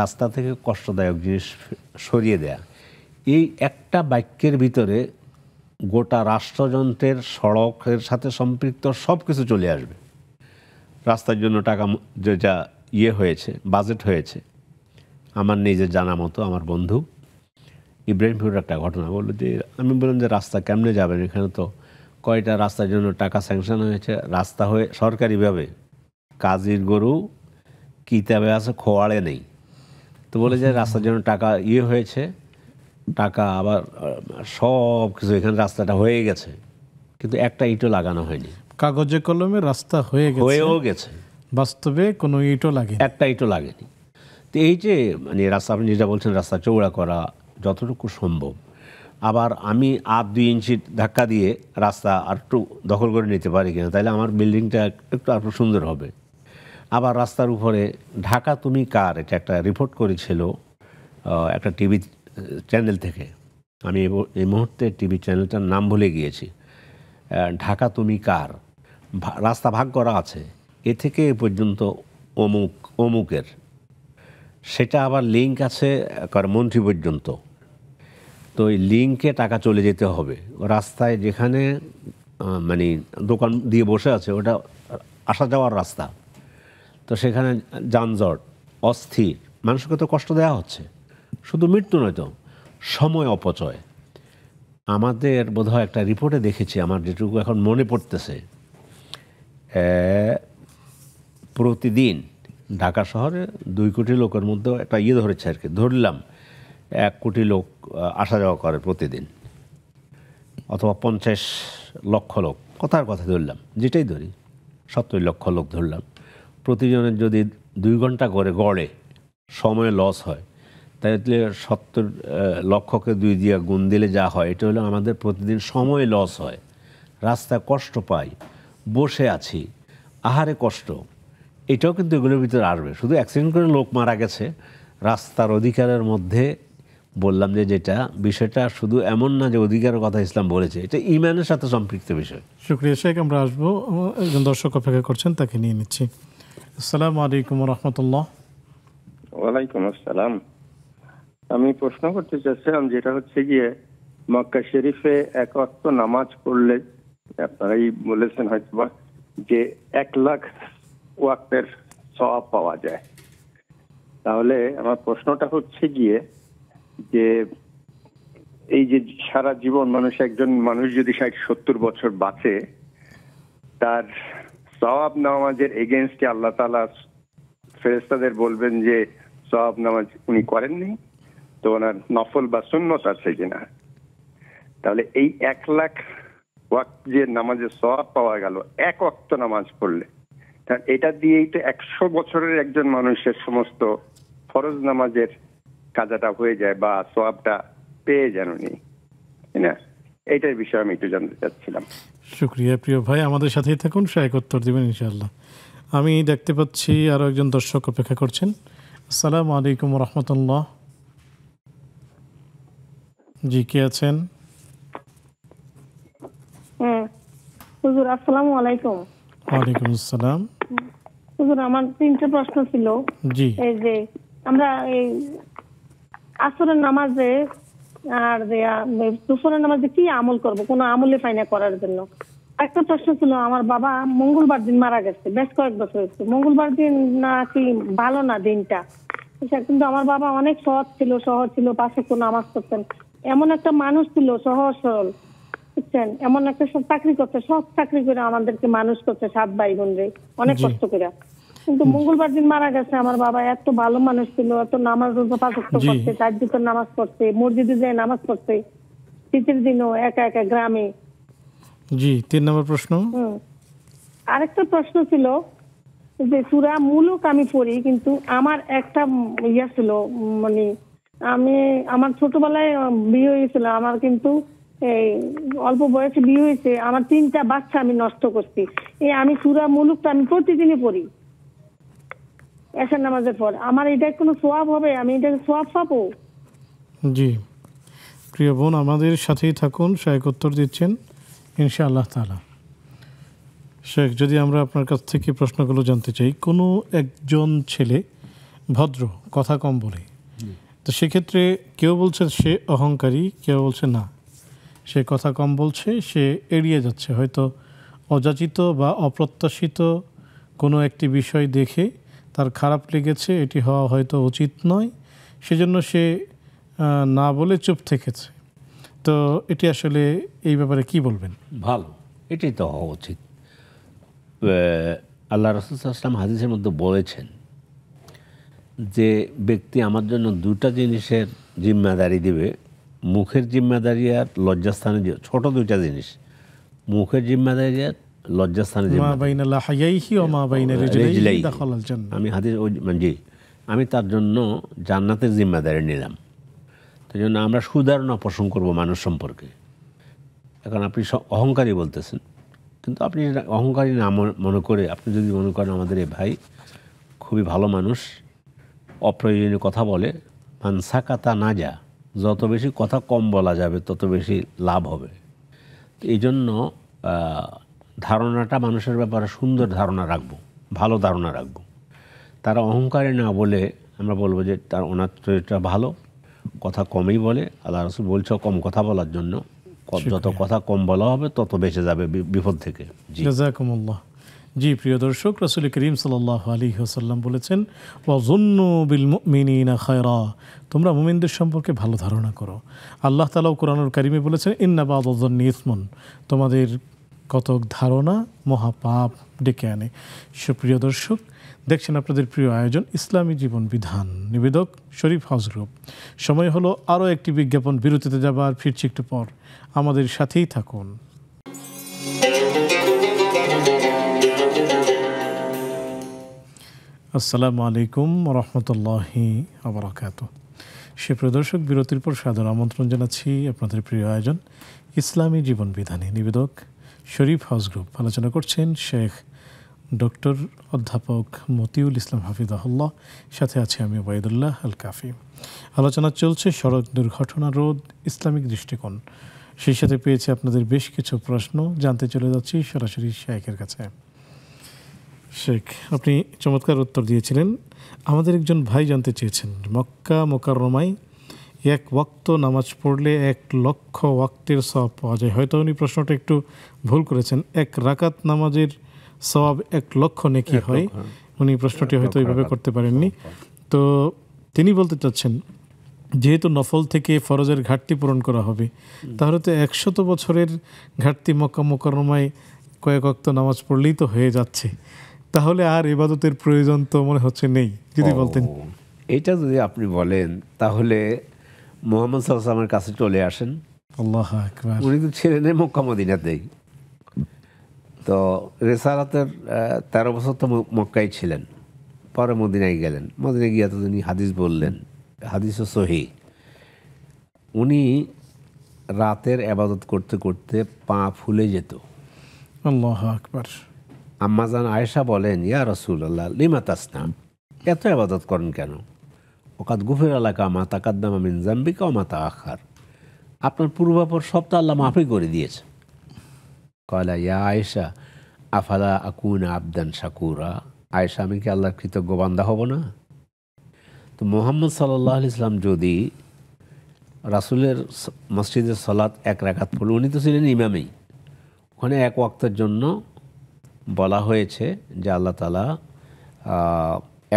রাস্তা থেকে কষ্টদায়ক জিনিস সরিয়ে দেয়া। এই একটা বাক্যের ভিতরে গোটা রাষ্ট্রযন্ত্রের, সড়কের সাথে সম্পৃক্ত সব কিছু চলে আসবে। রাস্তার জন্য টাকা যা হয়েছে, বাজেট হয়েছে, আমার নিজের জানা মতো আমার বন্ধু ইব্রাহিমপুরের একটা ঘটনা বললো যে, আমি বললাম যে রাস্তা কেমনে যাবেন, এখানে তো কয়টা রাস্তার জন্য টাকা স্যাংশন হয়েছে, রাস্তা হয়ে সরকারিভাবে, কাজীর গরু কিতাবে আছে, খোয়াড়ে নেই। তো বলে যে রাস্তার জন্য টাকা হয়েছে, টাকা আবার সব কিছু, এখানে রাস্তাটা হয়ে গেছে, কিন্তু একটা ইটও লাগানো হয়নি। কাগজে কলমে রাস্তা হয়েও গেছে, বাস্তবে কোনো ইটও লাগে, একটা ইটও লাগেনি। তো এই যে মানে রাস্তা, আপনি যেটা বলছেন রাস্তা চৌড়া করা যতটুকু সম্ভব, আবার আমি 2 ইঞ্চি ধাক্কা দিয়ে রাস্তা আর একটু দখল করে নিতে পারি কিনা, তাহলে আমার বিল্ডিংটা একটু আরও সুন্দর হবে। আবার রাস্তার উপরে ঢাকা তুমি কার, এটা একটা রিপোর্ট করেছিল একটা টিভি চ্যানেল থেকে, আমি এই মুহূর্তে টিভি চ্যানেলটার নাম ভুলে গিয়েছি। ঢাকা তুমি কার, রাস্তা ভাগ করা আছে, এ থেকে এ পর্যন্ত অমুকের, সেটা আবার লিঙ্ক আছে মন্ত্রী পর্যন্ত। তো ওই লিঙ্কে টাকা চলে যেতে হবে। রাস্তায় যেখানে মানে দোকান দিয়ে বসে আছে, ওটা আসা যাওয়ার রাস্তা, তো সেখানে যানজট, অস্থির, মানুষকে তো কষ্ট দেওয়া হচ্ছে। শুধু মৃত্যু নয়, তো সময় অপচয়। আমাদের বোধহয় একটা রিপোর্টে দেখেছি, আমার যেটুকু এখন মনে পড়তেছে, প্রতিদিন ঢাকা শহরে 2 কোটি লোকের মধ্যে একটা ধরেছে আর কি, ধরলাম 1 কোটি লোক আসা যাওয়া করে প্রতিদিন, অথবা 50 লক্ষ লোক, কথার কথা ধরলাম, যেটাই ধরি 70 লক্ষ লোক ধরলাম, প্রতিজনের যদি 2 ঘন্টা করে গড়ে সময় লস হয়, তাহলে 70 লক্ষকে 2 দিয়ে গুণ দিলে যা হয়, এটা হলো আমাদের প্রতিদিন সময় লস হয়, রাস্তায় কষ্ট পাই, বসে আছি, আহারে কষ্ট, এটাও কিন্তু এগুলোর ভিতরে আসবে। শুধু অ্যাক্সিডেন্ট করে লোক মারা গেছে, রাস্তার অধিকারের মধ্যে বললাম যে যেটা বিষয়টা শুধু এমন না যে অধিকারের কথা ইসলাম বলেছে, এটা ঈমানের সাথে সম্পৃক্ত বিষয়। শুক্রিয়া শেখ। আমরা আসবো, একজন দর্শক অপেক্ষা করছেন, তাকে নিয়ে নিচ্ছি। আসসালামু আলাইকুম রহমতুল্লাহ। ওয়ালাইকুম আসসালাম। আমি প্রশ্ন করতে চাচ্ছিলাম, যেটা হচ্ছে গিয়ে মক্কা শরীফে 1 ওয়াক্ত নামাজ পড়লে আপনারাই বলেছেন হয়তোবা যে 1 লাখ ওয়াক্তের সওয়াব পাওয়া যায়। তাহলে আমার প্রশ্নটা হচ্ছে গিয়ে যে এই যে সারা জীবন একজন মানুষ যদি 60-70 বছর বাঁচে, তার সওয়াব নামাজের এগেইনস্টে আল্লাহ তাআলা ফেরেশতাদের বলবেন যে সওয়াব নামাজ উনি করেননি, তো ওনার নফল বা সুন্নত আছে কিনা। তাহলে এই 1 লাখ ওয়াক্ত যে নামাজের সওয়াব পাওয়া গেল 1 ওয়াক্ত নামাজ পড়লে, তাহলে এটা দিয়েই তো 100 বছরের একজন মানুষের সমস্ত ফরজ নামাজের কাজাটা হয়ে যায় বা সওয়াবটা পেয়ে যান উনি, তাই না? এইটার বিষয়ে আমি একটু জানতে চাচ্ছিলাম। শুক্রিয়া প্রিয় ভাই, আমাদের সাথেই থাকুন, শায়েক উত্তর দেবেন ইনশাআল্লাহ। আমি দেখতে পাচ্ছি আরও একজন দর্শক অপেক্ষা করছেন। আসসালামু আলাইকুম রহমতুল্লাহ। জি, কে আছেন? হুজুর আসসালামু আলাইকুম। ওয়ালাইকুম আসসালাম। হুজুর আমার 3টা প্রশ্ন ছিল। জি। এই যে আমরা এই আসরের নামাজে আর দুপুরের নামাজে কি আমল করব, কোনো আমলে ফাইনা করার জন্য। একটা প্রশ্ন ছিল, আমার বাবা মঙ্গলবার দিন মারা গেছে, বেশ কয়েক বছর হয়েছে। মঙ্গলবার দিন নাকি ভালো না দিনটা, কিন্তু আমার বাবা অনেক সৎ ছিল, সহজ ছিল, 5 ওয়াক্ত নামাজ পড়তেন, এমন একটা মানুষ ছিল, সহজ সরল, বুঝছেন, এমন একটা চাকরি করতে, সব চাকরি করে আমাদেরকে মানুষ করতে, 7 ভাই বোন রে, অনেক কষ্ট করে। কিন্তু মঙ্গলবার দিন মারা গেছে। আমার বাবা এত ভালো মানুষ ছিল, এত নামাজ 5 ওয়াক্ত পড়তে, তাহাজ্জুদের নামাজ পড়তে, মসজিদে যায় নামাজ পড়তে, শীতের দিনও একা একা গ্রামে। জি, 3 নম্বর প্রশ্ন। আরেকটা প্রশ্ন ছিল যে সূরা মুলক আমি পড়ি, কিন্তু আমার একটা ছিল, মানে আমার ছোটবেলায় বিয়ে হয়েছিল, আমার কিন্তু এই অল্প বয়সে বিয়ে হয়েছে, আমার 3টা বাচ্চা আমি নষ্ট করছি। আমি সূরা মুলুকটা আমি প্রতিদিনই পড়ি এশার নামাজের পর। আমার এটা কোনো সওয়াব হবে? আমি এটা সওয়াব পাবো? জি প্রিয় বোন, আমাদের সাথেই থাকুন, শায়েক উত্তর দিচ্ছেন ইনশাআল্লাহ তাআলা। শেখ, যদি আমরা আপনার কাছ থেকে প্রশ্নগুলো জানতে চাই, কোনো একজন ছেলে ভদ্র, কথা কম বলে, তো সেক্ষেত্রে কেউ বলছে সে অহংকারী, কেউ বলছে না সে কথা কম বলছে, সে এড়িয়ে যাচ্ছে, হয়তো অযাচিত বা অপ্রত্যাশিত কোনো একটি বিষয় দেখে তার খারাপ লেগেছে, এটি হওয়া হয়তো উচিত নয়, সেজন্য সে না বলে চুপ থেকেছে। তো এটি আসলে এই ব্যাপারে কি বলবেন? ভালো, এটাই তো হওয়া উচিত। আল্লাহ রাসূল সাল্লাল্লাহু আলাইহি ওয়াসাল্লাম হাদিসের মধ্যে বলেছেন যে ব্যক্তি আমার জন্য 2টা জিনিসের জিম্মাদারি দিবে, মুখের জিম্মাদারি আর লজ্জাস্থানে, ছোট 2টা জিনিস, মুখের জিম্মাদারি আর লজ্জাস্থানে আমি হাদিস জি আমি তার জন্য জান্নাতের জিম্মাদারি নিলাম। তাই জন্য আমরা সুধারণা পোষণ করব মানুষ সম্পর্কে। এখন আপনি অহংকারী বলতেছেন, কিন্তু আপনি অহংকারী না মনে করে, আপনি যদি মনে করেন আমাদের এই ভাই খুবই ভালো মানুষ, অপ্রয়োজনীয় কথা বলে, মানসাকাতা না যা, যত বেশি কথা কম বলা যাবে তত বেশি লাভ হবে। এই জন্য ধারণাটা মানুষের ব্যাপারে সুন্দর ধারণা রাখবো, ভালো ধারণা রাখবো। তারা অহংকারী না বলে আমরা বলবো যে তার ওনার চরিত্রটা ভালো, কথা কমই বলে। আল্লাহ রাসূল বলছে কম কথা বলার জন্য, যত কথা কম বলা হবে তত বেঁচে যাবে বিপদ থেকে। জাযাকুমুল্লাহ। জি প্রিয় দর্শক, রাসূল করিম সাল্লাল্লাহু আলাইহি ওয়াসাল্লাম বলেছেন, ওয়াযুন্নু বিল মুমিনিনা খায়রা, তোমরা মুমিনদের সম্পর্কে ভালো ধারণা করো। আল্লাহ তাআলা কোরআনুল কারীমে বলেছেন, ইন্না বা'দায-যন্নি ইসমুন, তোমাদের কতক ধারণা মহাপাপ ডেকে আনে। সুপ্রিয় দর্শক, দেখছেন আপনাদের প্রিয় আয়োজন ইসলামী জীবন বিধান, নিবেদক শরীফ হাউস গ্রুপ। সময় হলো আরও একটি বিজ্ঞাপন, বিরতিতে যাবার, ফিরছি একটু পর, আমাদের সাথেই থাকুন। আসসালামু আলাইকুম রহমতুল্লাহি আবরাকাতুহ। সুপ্রিয় দর্শক, বিরতির পর সাদর আমন্ত্রণ জানাচ্ছি আপনাদের প্রিয় আয়োজন ইসলামী জীবন বিধানে, নিবেদক শরীফ হাউস গ্রুপ। আলোচনা করছেন শেখ ডক্টর অধ্যাপক মতিউল ইসলাম হাফিজাহুল্লাহ, সাথে আছে আমি ওবায়দুল্লাহ আল কাফি। আলোচনা চলছে সড়ক দুর্ঘটনা রোধ, ইসলামিক দৃষ্টিকোণ। সেই সাথে পেয়েছে আপনাদের বেশ কিছু প্রশ্ন, জানতে চলে যাচ্ছি সরাসরি শেখের কাছে। শেখ, আপনি চমৎকার উত্তর দিয়েছিলেন। আমাদের একজন ভাই জানতে চেয়েছেন, মক্কা মোকাররমায় এক ওয়াক্ত নামাজ পড়লে 1,00,000 ওয়াক্তের সওয়াব পাওয়া যায়। হয়তো উনি প্রশ্নটা একটু ভুল করেছেন, 1 রাকাত নামাজের সওয়াব 1,00,000 নেকি হয়। উনি প্রশ্নটি হয়তো এইভাবে করতে পারেননি। তো তিনি বলতে চাচ্ছেন, যেহেতু নফল থেকে ফরজের ঘাটতি পূরণ করা হবে, তাহলে তো 100 বছরের ঘাটতি মক্কা মোকাররমায় কয়েক ওয়াক্ত নামাজ পড়লেই তো হয়ে যাচ্ছে। তাহলে আর ইবাদতের প্রয়োজন তো মনে হচ্ছে নেই, যদি বলতেন। এটা যদি আপনি বলেন তাহলে মুহাম্মদ সাল্লাল্লাহু আলাইহি ওয়াসাল্লামের কাছে চলে আসেন। আল্লাহু আকবার। উনি তো ছিলেন মক্কা মদিনাতেই। তো রেসালাতের 13 বছর তো মক্কায় ছিলেন, পরে মদিনায় গেলেন। মদিনায় গিয়ে তো উনি হাদিস বললেন, হাদিসও সহিহ। উনি রাতের ইবাদত করতে করতে পা ফুলে যেত। আল্লাহু আকবার। আম্মাজান আয়েশা বলেন, ইয়া রাসূলুল্লাহ লিমা তাসনা, এত ইবাদত করেন কেন? ওকাদ গুফিরা লাকা মা তাকাদ্দামা মিন যামবিকা ওয়া মা তাআখার, আপনার পূর্বাপর সব তো আল্লাহ মাফই করে দিয়েছে। কয়লা ইয়া আয়েশা আফালা আকুনা আবদান শাকুরা, আয়েশা আমি কি আল্লাহর কৃতজ্ঞ বান্দা হব না? তো মুহাম্মদ সাল্লাল্লাহু আলাইহি ওয়াসাল্লাম যদি রাসূলের মসজিদের সালাত 1 রাকাত পড়ল, উনি তো ছিলেন ইমামেই, ওখানে 1 ওয়াক্তের জন্য বলা হয়েছে যে আল্লাহ তাআলা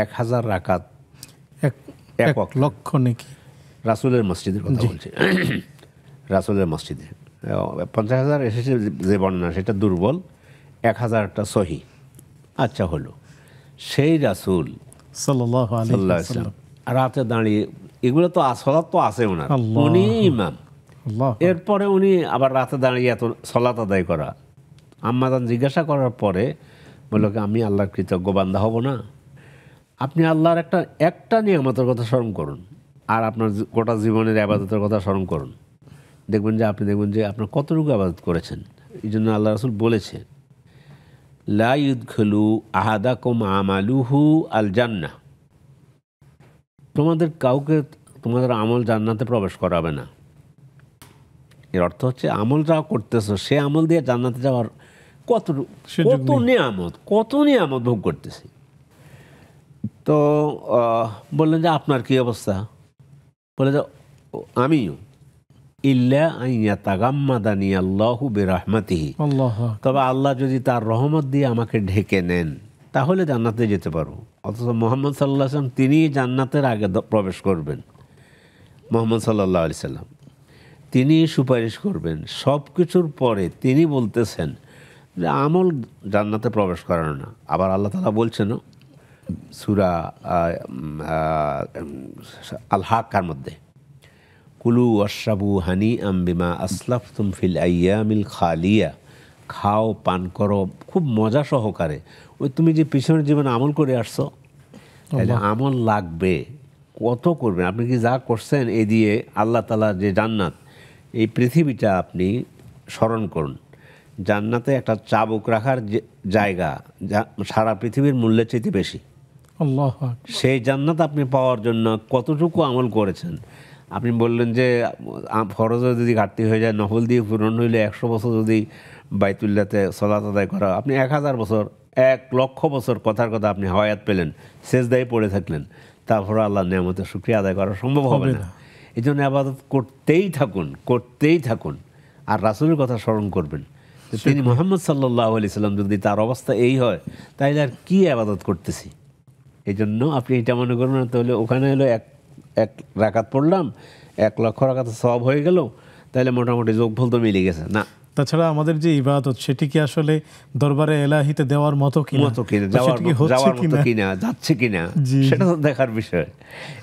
1000 রাকাত 1,00,000 নাকি রাসূলের মসজিদের কথা বলছে। রাসূলের মসজিদে 50,000 এসেছে যে বর্ণনা, সেটা দুর্বল, 1000টা সহি। আচ্ছা হলো, সেই রাসূল সাল্লাল্লাহু আলাইহি ওয়াসাল্লাম রাতে দাঁড়িয়ে, এগুলো তো সালাত তো আছে ওনার, উনি ইমাম, এরপরে উনি আবার রাতে দাঁড়িয়ে এত সালাত আদায় করা। আম্মাজান জিজ্ঞাসা করার পরে বলল, আমি আল্লাহর কৃতজ্ঞ বান্দা হব না? আপনি আল্লাহর একটা নিয়ামতের কথা স্মরণ করুন, আর আপনার গোটা জীবনের ইবাদতের কথা স্মরণ করুন, দেখবেন যে আপনার কতটুকু ইবাদত করেছেন। এই জন্য আল্লাহ রাসূল বলেছে, লা ইউদখিলু আহাদাকুম আমালুহু আল জান্নাহ, তোমাদের আমল জান্নাতে প্রবেশ করাবে না। এর অর্থ হচ্ছে আমল যা করতেছো সে আমল দিয়ে জান্নাতে যাওয়ার কত নিয়ামত ভোগ করতেছি। তো বললেন যে আপনার কি অবস্থা? বলে যে আমিও, ইল্লা আইয়া তাগাম্মাদানি আল্লাহু বিরাহমাতিহি, তবে আল্লাহ যদি তার রহমত দিয়ে আমাকে ঢেকে নেন তাহলে জান্নাতে যেতে পারবো। অথচ মুহাম্মদ সাল্লাল্লাহু আলাইহি ওয়াসাল্লাম তিনি জান্নাতের আগে প্রবেশ করবেন। মুহাম্মদ সাল্লাল্লাহু আলাইহি ওয়াসাল্লাম তিনি সুপারিশ করবেন, সব কিছুর পরে তিনি বলতেছেন যে আমল জান্নাতে প্রবেশ করানো না। আবার আল্লাহ তাআলা বলছেন সূরা আল হাক্কার মধ্যে, কুলু ওয়াশরাবু হানিআম বিমা আসলাফতুম ফিল আইয়ামিল খালিয়া, খাও পান করো খুব মজা সহকারে, ওই তুমি যে পিছনের জীবনে আমল করে আসছো, তাহলে আমল লাগবে, কত করবেন আপনি? কি যা করছেন এই দিয়ে আল্লাহ তাআলা যে জান্নাত, এই পৃথিবীটা আপনি স্মরণ করুন। জান্নাতে একটা চাবুক রাখার জায়গা সারা পৃথিবীর মূল্যের চাইতে বেশি। সেই জান্নাত আপনি পাওয়ার জন্য কতটুকু আমল করেছেন? আপনি বললেন যে ফরজে যদি ঘাটতি হয়ে যায়, নফল দিয়ে পূরণ হইলে 100 বছর যদি বাইতুল্লাহতে সালাত আদায় করা, আপনি 1000 বছর 1,00,000 বছর কথার কথা আপনি হায়াত পেলেন, সেজদায় পড়ে থাকলেন, তারপরে আল্লাহর নিয়ামতের শুকরিয়া আদায় করা সম্ভব হবে না। এই জন্য ইবাদত করতেই থাকুন আর রাসূলের কথা স্মরণ করবেন। তিনি মুহাম্মদ সাল্লাল্লাহু আলাইহি সাল্লাম যদি তার অবস্থা এই হয়, তাইলে আর কি ইবাদত করতেছি? এই জন্য আপনি এটা মনে করবেন না তাহলে ওখানে হলো এক রাকাত পড়লাম, 1,00,000 রাকাত সওয়াব হয়ে গেল, তাহলে মোটামুটি যোগফল তো মিলে গেছে না। তাছাড়া আমাদের যে ইবাদত সেটি কি আসলে দরবারে এলাহিতে দেওয়ার মতো কিনা, যাওয়ার মতো কিনা, যাচ্ছে কিনা, সেটা তো দেখার বিষয়।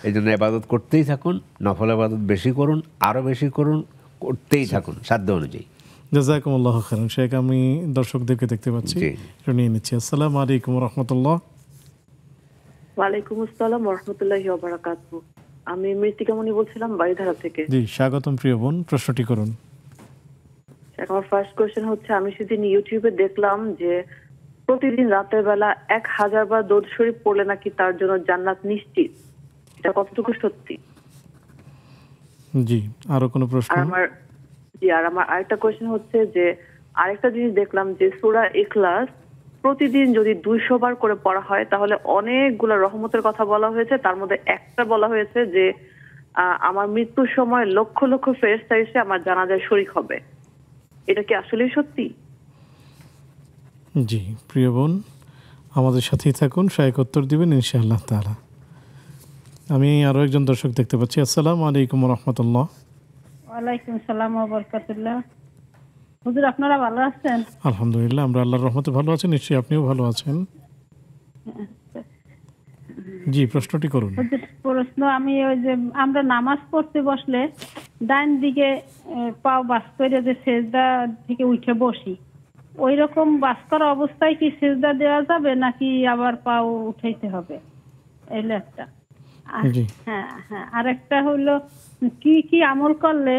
এই জন্য ইবাদত করতেই থাকুন, নফল ইবাদত বেশি করুন, আরো বেশি করুন, করতেই থাকুন সাধ্য অনুযায়ী। জাযাকুমুল্লাহু খাইরান। শেখ, আমি দর্শকদেরকে দেখতে পাচ্ছি, নিয়ে নিচ্ছি। আসসালামু আলাইকুম ওয়া রাহমাতুল্লাহ। ওয়ালাইকুম আসসালাম ওয়া রাহমাতুল্লাহি ওয়া বারাকাতুহু। আমি মৃত্তিকামণি বলছিলাম বাড়িধারা থেকে। জি, স্বাগতম প্রিয় বোন, প্রশ্নটি করুন। আমার ফার্স্ট কোশ্চেন হচ্ছে, আমি সেদিন ইউটিউবে দেখলাম যে প্রতিদিন রাতের বেলা 1000 বার দরুদ শরীফ পড়লে নাকি তার জন্য জান্নাত নিশ্চিত। এটা কতটুকু সত্যি? জি, আরো কোনো প্রশ্ন? আর আমার আরেকটা কোশ্চেন হচ্ছে যে, আরেকটা জিনিস দেখলাম যে সূরা ইখলাস প্রতিদিন যদি 200 বার করে পড়া হয় তাহলে অনেকগুলো রহমতের কথা বলা হয়েছে। তার মধ্যে একটা বলা হয়েছে যে আমার মৃত্যুর সময় লক্ষ লক্ষ ফেরেশতা এসে আমার জানাজায় শরীক হবে। এটা কি আসলেই সত্যি? জি, প্রিয় বোন, আমাদের সাথেই থাকুন, শায়েখ উত্তর দিবেন ইনশাআল্লাহ তাআলা। আমি আরো একজন দর্শক দেখতে পাচ্ছি। আসসালামু আলাইকুম ওয়া রাহমাতুল্লাহ। ওয়ালাইকুম আসসালাম ওয়া বারাকাতুল্লাহ। হুজুর, আপনারা ভালো আছেন? আলহামদুলিল্লাহ, আমরা আল্লাহর রহমতে ভালো আছি। নিশ্চয়ই আপনিও ভালো আছেন। জি, প্রশ্নটি করুন। হুজুর, প্রশ্ন, আমি ওই যে আমরা নামাজ পড়তে বসলে ডান দিকে পাও বাস করে যে সেজদা থেকে উঠে বসি, ওই রকম বাস করা অবস্থায় কি সেজদা দেওয়া যাবে নাকি আবার পাও উঠাইতে হবে? এলো একটা। হ্যাঁ, আরেকটা হলো, কি কি আমল করলে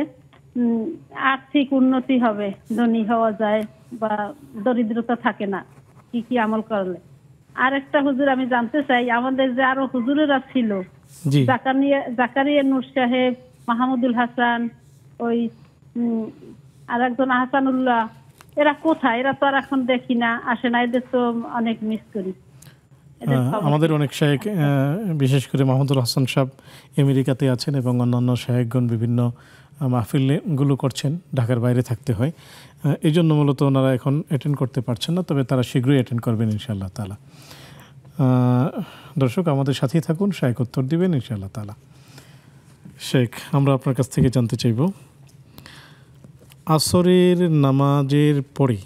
আর্থিক উন্নতি হবে, ধনী হওয়া যায় বা দরিদ্রতা থাকে না, কি কি আমল করলে? আরেকটা হুজুর, আমি জানতে চাই, আমাদের যে আরো হুজুরেরা ছিল, জাকারিয়া নূর সাহেব, মাহমুদুল হাসান, ওই আরেকজন আহসানুল্লাহ, এরা কোথায়? এরা তো আর এখন দেখি না, আসে না, এদের তো অনেক মিস করি। আমাদের অনেক শায়েখ, বিশেষ করে মাহমুদুল হাসান সাহেব আমেরিকাতে আছেন এবং অন্যান্য শায়েখগণ বিভিন্ন মাহফিলগুলো করছেন, ঢাকার বাইরে থাকতে হয়, এই জন্য মূলত ওনারা এখন অ্যাটেন্ড করতে পারছেন না, তবে তারা শীঘ্রই অ্যাটেন্ড করবেন ইনশাআল্লাহ তাআলা। দর্শক, আমাদের সাথেই থাকুন, শায়েখ উত্তর দিবেন ইনশাআল্লাহ তাআলা। শেখ, আমরা আপনার কাছ থেকে জানতে চাইব, আসরের নামাজের পরে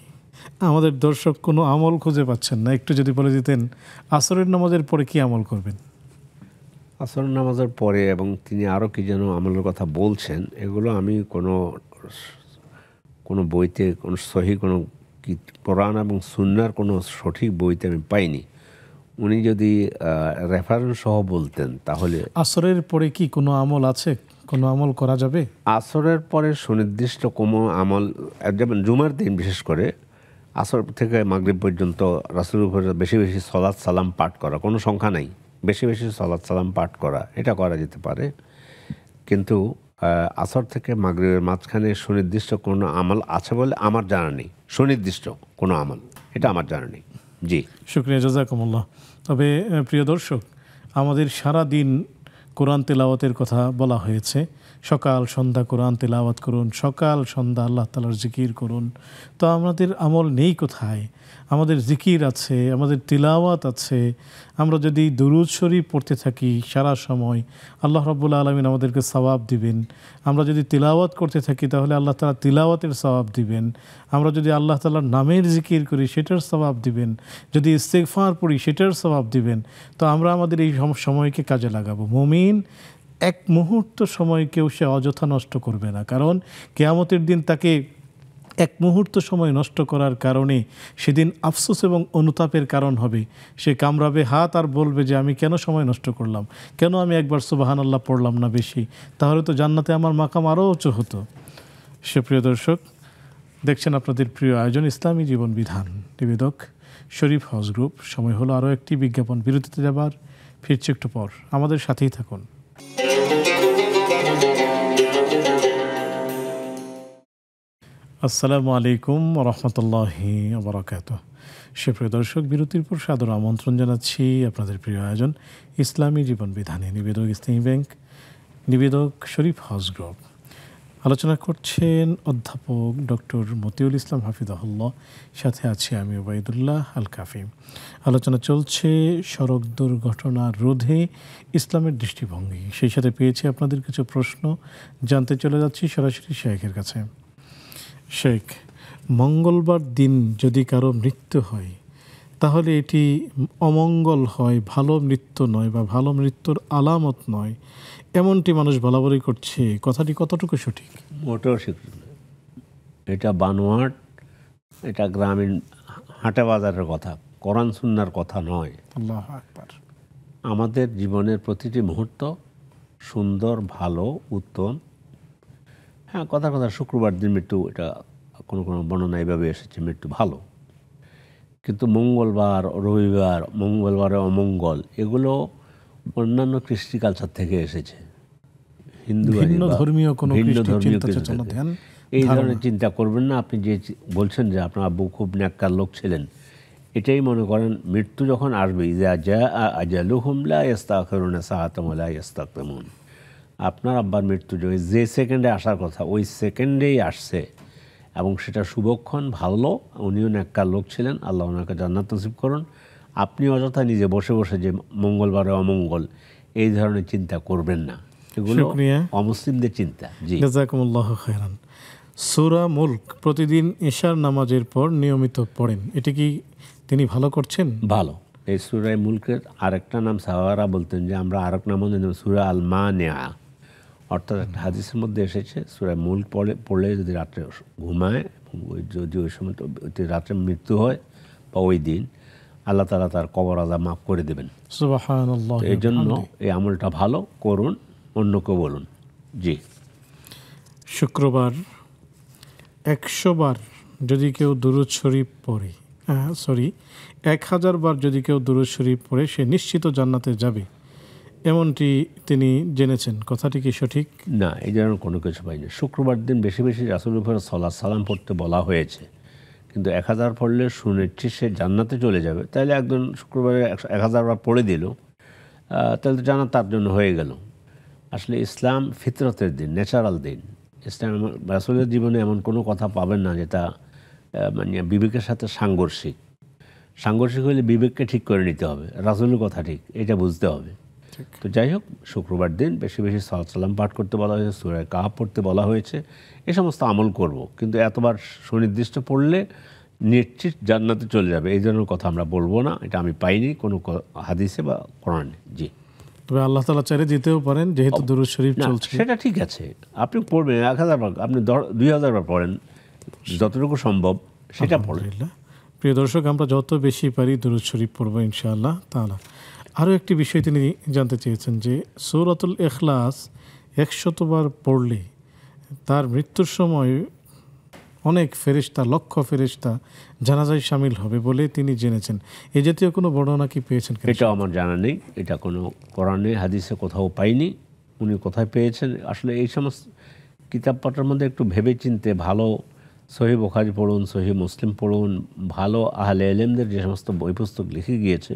আমাদের দর্শক কোনো আমল খুঁজে পাচ্ছেন না, একটু যদি বলে দিতেন আসরের নামাজের পরে কি আমল করবেন? আসর নামাজের পরে এবং তিনি আরও কি যেন আমলের কথা বলছেন, এগুলো আমি কোনো বইতে, কোনো সহি কোনো কোরআন এবং সুন্নাহর কোনো সঠিক বইতে আমি পাইনি। উনি যদি রেফারেন্স সহ বলতেন তাহলে। আসরের পরে কি কোনো আমল আছে, কোনো আমল করা যাবে? আসরের পরে সুনির্দিষ্ট কোনো আমল, যেমন জুমার দিন বিশেষ করে আসর থেকে মাগরিব পর্যন্ত রাসূলের উপরে বেশি বেশি সালাত সালাম পাঠ করা, কোনো সংখ্যা নাই, বেশি বেশি সালাত সালাম পাঠ করা, এটা করা যেতে পারে। কিন্তু আসর থেকে মাগরিবের মাঝখানে সুনির্দিষ্ট কোনো আমল আছে বলে আমার জানা নেই, সুনির্দিষ্ট কোনো আমল, এটা আমার জানা নেই। জি, শুকরিয়া, জাযাকুমুল্লাহ। তবে প্রিয় দর্শক, আমাদের সারা দিন কোরআন তেলাওয়াতের কথা বলা হয়েছে। সকাল সন্ধ্যা কোরআন তেলাওয়াত করুন, সকাল সন্ধ্যা আল্লাহ তাআলার জিকির করুন। তো আমাদের আমল নেই কোথায়? আমাদের জিকির আছে, আমাদের তিলাওয়াত আছে। আমরা যদি দুরূদ শরীফ পড়তে থাকি সারা সময়, আল্লাহ রাব্বুল আলামিন আমাদেরকে সওয়াব দিবেন। আমরা যদি তিলাওয়াত করতে থাকি তাহলে আল্লাহ তাআলা তিলাওয়াতের সওয়াব দিবেন। আমরা যদি আল্লাহ তাআলার নামের জিকির করি সেটার সওয়াব দিবেন। যদি ইস্তেগফার পড়ি সেটার সওয়াব দিবেন। তো আমরা আমাদের এই সময়কে কাজে লাগাবো। মুমিন এক মুহূর্ত সময়কেও সে অযথা নষ্ট করবে না, কারণ কিয়ামতের দিন তাকে এক মুহূর্ত সময় নষ্ট করার কারণে সেদিন আফসোস এবং অনুতাপের কারণ হবে। সে কামড়াবে হাত আর বলবে যে আমি কেন সময় নষ্ট করলাম, কেন আমি একবার সুবহানাল্লাহ পড়লাম না বেশি, তাহলে তো জান্নাতে আমার মাকাম আরও উঁচু হতো। সুপ্রিয় দর্শক, দেখছেন আপনাদের প্রিয় আয়োজন ইসলামী জীবন বিধান, নিবেদক শরীফ হাউস গ্রুপ। সময় হলো আরও একটি বিজ্ঞাপন বিরতিতে যাবার, ফিরছে একটু পর, আমাদের সাথেই থাকুন। আসসালামু আলাইকুম রহমতুল্লাহি ওয়া সুপ্রিয় দর্শক, বিরতির পর সাদর আমন্ত্রণ জানাচ্ছি আপনাদের প্রিয় আয়োজন ইসলামী জীবন বিধানে, নিবেদক ইসলামী ব্যাংক, নিবেদক শরীফ হাউস গ্রুপ। আলোচনা করছেন অধ্যাপক ডক্টর মতিউল ইসলাম হাফিজাহুল্লাহ, সাথে আছি আমি ওবায়দুল্লাহ আল কাফি। আলোচনা চলছে সড়ক দুর্ঘটনা রোধে ইসলামের দৃষ্টিভঙ্গি। সেই সাথে পেয়েছি আপনাদের কিছু প্রশ্ন, জানতে চলে যাচ্ছি সরাসরি শেখের কাছে। শেখ, মঙ্গলবার দিন যদি কারো মৃত্যু হয় তাহলে এটি অমঙ্গল হয়, ভালো মৃত্যু নয় বা ভালো মৃত্যুর আলামত নয়, এমনটি মানুষ বলাবলি করছে। কথাটি কতটুকু সঠিক? মোটেও স্বীকৃত নয়। এটা বানোয়াট, এটা গ্রামীণ হাটে বাজারের কথা, কোরআন সুন্নাহর কথা নয়। আল্লাহু আকবার। আমাদের জীবনের প্রতিটি মুহূর্ত সুন্দর, ভালো, উত্তম। হ্যাঁ, কথা শুক্রবার দিন মৃত্যু, এটা কোনো কোনো বর্ণনা এইভাবে এসেছে, মৃত্যু ভালো। কিন্তু মঙ্গলবার, রবিবার, মঙ্গলবারে অমঙ্গল, এগুলো অন্যান্য কৃষ্টি কালচার থেকে এসেছে, হিন্দু ভিন্ন ধর্মীয় কোনো ভিন্ন কৃষ্টি ধর্মীয় চিন্তা কিছু চেতনা থেকে। ধ্যান এই ধারণা। ধরনের চিন্তা করবেন না। আপনি যে বলছেন যে আপনার আব্বু খুব ন্যাক্কার লোক ছিলেন, এটাই মনে করেন মৃত্যু যখন আসবে, ইযা জাআ আজালুহুম লা ইস্তাখিরুনা সাআতান ওয়া লা ইস্তাকদিমুন, আপনার আব্বার মৃত্যু যে সেকেন্ডে আসার কথা ওই সেকেন্ডেই আসছে, এবং সেটা শুভক্ষণ, ভালো। উনিও ন্যাক্কার লোক ছিলেন, আল্লাহ ওনাকে জান্নাত নসিব করুন। আপনি অযথা নিজে বসে বসে যে মঙ্গলবারে অমঙ্গল এই ধরনের চিন্তা করবেন না, এগুলো শুকরিয়া। অমুসলিমদের চিন্তা। জি, জাযাকুমুল্লাহু খায়রান। সূরা মুলক প্রতিদিন ইশার নামাজের পর নিয়মিত পড়েন, এটি কি তিনি ভালো করছেন? ভালো। এই সূরা মুলকের আরেকটা নাম সাহাবারা বলতেন যে আমরা আরেক নাম সূরা আল মানিয়া, অর্থাৎ একটা হাদিসের মধ্যে এসেছে সূরা মুলক পড়লে যদি রাত্রে ঘুমায়, যদি ওই সময় রাত্রে মৃত্যু হয় বা ওই দিন, আল্লাহ তাআলা তার কবর আযাব মাফ করে দেবেন। সুবহানাল্লাহ। এই জন্য এই আমলটা ভালো করুন, অন্যকে বলুন। জি। শুক্রবার 100 বার যদি কেউ দুরূদ শরীফ পড়ে, 1000 বার যদি কেউ দুরূদ শরীফ পড়ে সে নিশ্চিত জান্নাতে যাবে, এমনটি তিনি জেনেছেন। কথাটি কি সঠিক? না, এই ধরনের কোনো কিছু পাইনি। শুক্রবার দিন বেশি বেশি রাসূলের উপর সালাত সালাম পড়তে বলা হয়েছে, কিন্তু 1000 পড়লে শুনেছি সে জান্নাতে চলে যাবে। তাহলে একজন শুক্রবারে 1000 বার পড়ে দিল, তাহলে তো জান্নাত তার জন্য হয়ে গেল। আসলে ইসলাম ফিতরতের দিন, ন্যাচারাল দিন। ইসলাম রাসূলের জীবনে এমন কোনো কথা পাবেন না যেটা মানে বিবেকের সাথে সাংঘর্ষিক। সাংঘর্ষিক হলে বিবেককে ঠিক করে নিতে হবে, রাসূলের কথা ঠিক, এটা বুঝতে হবে। তো যাই হোক, শুক্রবার দিন বেশি বেশি সালাত সালাম পাঠ করতে বলা হয়েছে, সূরা কাহফ পড়তে বলা হয়েছে, এ সমস্ত আমল করব। কিন্তু এতবার সুনির্দিষ্ট পড়লে নিশ্চিত জান্নাতে চলে যাবে, এই ধরনের কথা আমরা বলবো না। এটা আমি পাইনি কোনো হাদিসে বা কোরআনে। জি। তবে আল্লাহ তাআলা চাইলে দিতেও পারেন, যেহেতু দুরূদ শরীফ না, চলছে। সেটা ঠিক আছে, আপনি পড়বেন 1000 বার, আপনি 2000 বার পড়েন, যতটুকু সম্ভব সেটা পড়েন। আলহামদুলিল্লাহ। প্রিয় দর্শক, আমরা যত বেশি পারি দুরূদ শরীফ পড়বো ইনশাআল্লাহ তাআলা। আরও একটি বিষয় তিনি জানতে চেয়েছেন যে সূরাতুল ইখলাস 100 বার পড়লে তার মৃত্যুর সময় অনেক ফেরেশতা, লক্ষ ফেরেশতা জানাজায় শামিল হবে বলে তিনি জেনেছেন। এ জাতীয় কোনো বর্ণনা কি পেয়েছেন? এটা আমার জানা নেই, এটা কোনো কোরআনে হাদিসে কোথাও পাইনি। উনি কোথায় পেয়েছেন? আসলে এই সমস্ত কিতাব পত্রের মধ্যে একটু ভেবে চিনতে ভালো সহিহ বুখারী পড়ুন, সহিহ মুসলিম পড়ুন, ভালো আহলে ইলমদের যে সমস্ত বই পুস্তক লিখে গিয়েছে।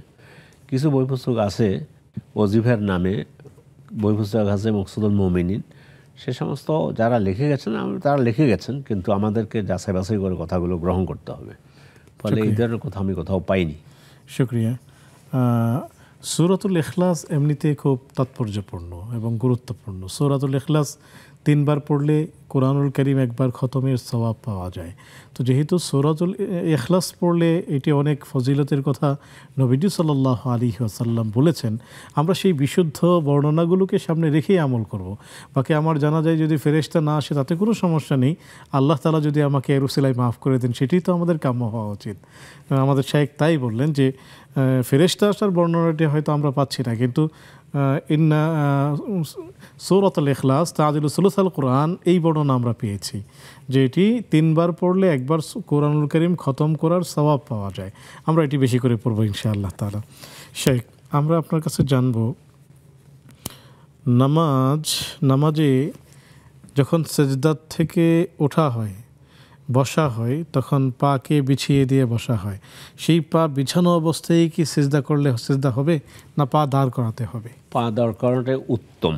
কিছু বই পুস্তক আছে ওজিফার নামে, বই পুস্তক আছে মকসুদুল মুমিনিন, সে সমস্ত যারা লিখে গেছেন তারা লিখে গেছেন, কিন্তু আমাদেরকে যাচাই বাছাই করে কথাগুলো গ্রহণ করতে হবে। ফলে এই ধরনের কথা আমি কোথাও পাইনি। শুকরিয়া। সূরাতুল ইখলাস এমনিতে খুব তাৎপর্যপূর্ণ এবং গুরুত্বপূর্ণ। সূরাতুল ইখলাস 3 বার পড়লে কোরআনুল কারীম একবার খতমের সওয়াব পাওয়া যায়। তো যেহেতু সূরাতুল ইখলাস পড়লে এটি অনেক ফজিলতের কথা নবীজি সাল্লাল্লাহু আলাইহি ওয়াসাল্লাম বলেছেন, আমরা সেই বিশুদ্ধ বর্ণনাগুলোকে সামনে রেখেই আমল করব। বাকি আমার জানা যায় যদি ফেরেশতা না আসে তাতে কোনো সমস্যা নেই, আল্লাহ তাআলা যদি আমাকে এর উসিলায় মাফ করে দেন সেটাই তো আমাদের কাম্য হওয়া উচিত। আমাদের শায়েখ তাই বললেন যে ফেরেশতা আসার বর্ণনাটি হয়তো আমরা পাচ্ছি না, কিন্তু ইন্না সূরাতুল ইখলাস তাআদিলু সুলুসাল কোরআন, এই বর্ণনা আমরা পেয়েছি যে এটি 3 বার পড়লে একবার কোরআনুল কারীম খতম করার সওয়াব পাওয়া যায়। আমরা এটি বেশি করে পড়বো ইনশাআল্লাহ তাআলা। শেখ, আমরা আপনার কাছে জানব, নামাজে যখন সেজদা থেকে ওঠা হয়, বসা হয়, তখন পাকে বিছিয়ে দিয়ে বসা হয়, সেই পা বিছানো অবস্থায় কি সিজদা করলে সিজদা হবে না পা দাঁড় করাতে হবে? পা দাঁড় করানোটাই উত্তম।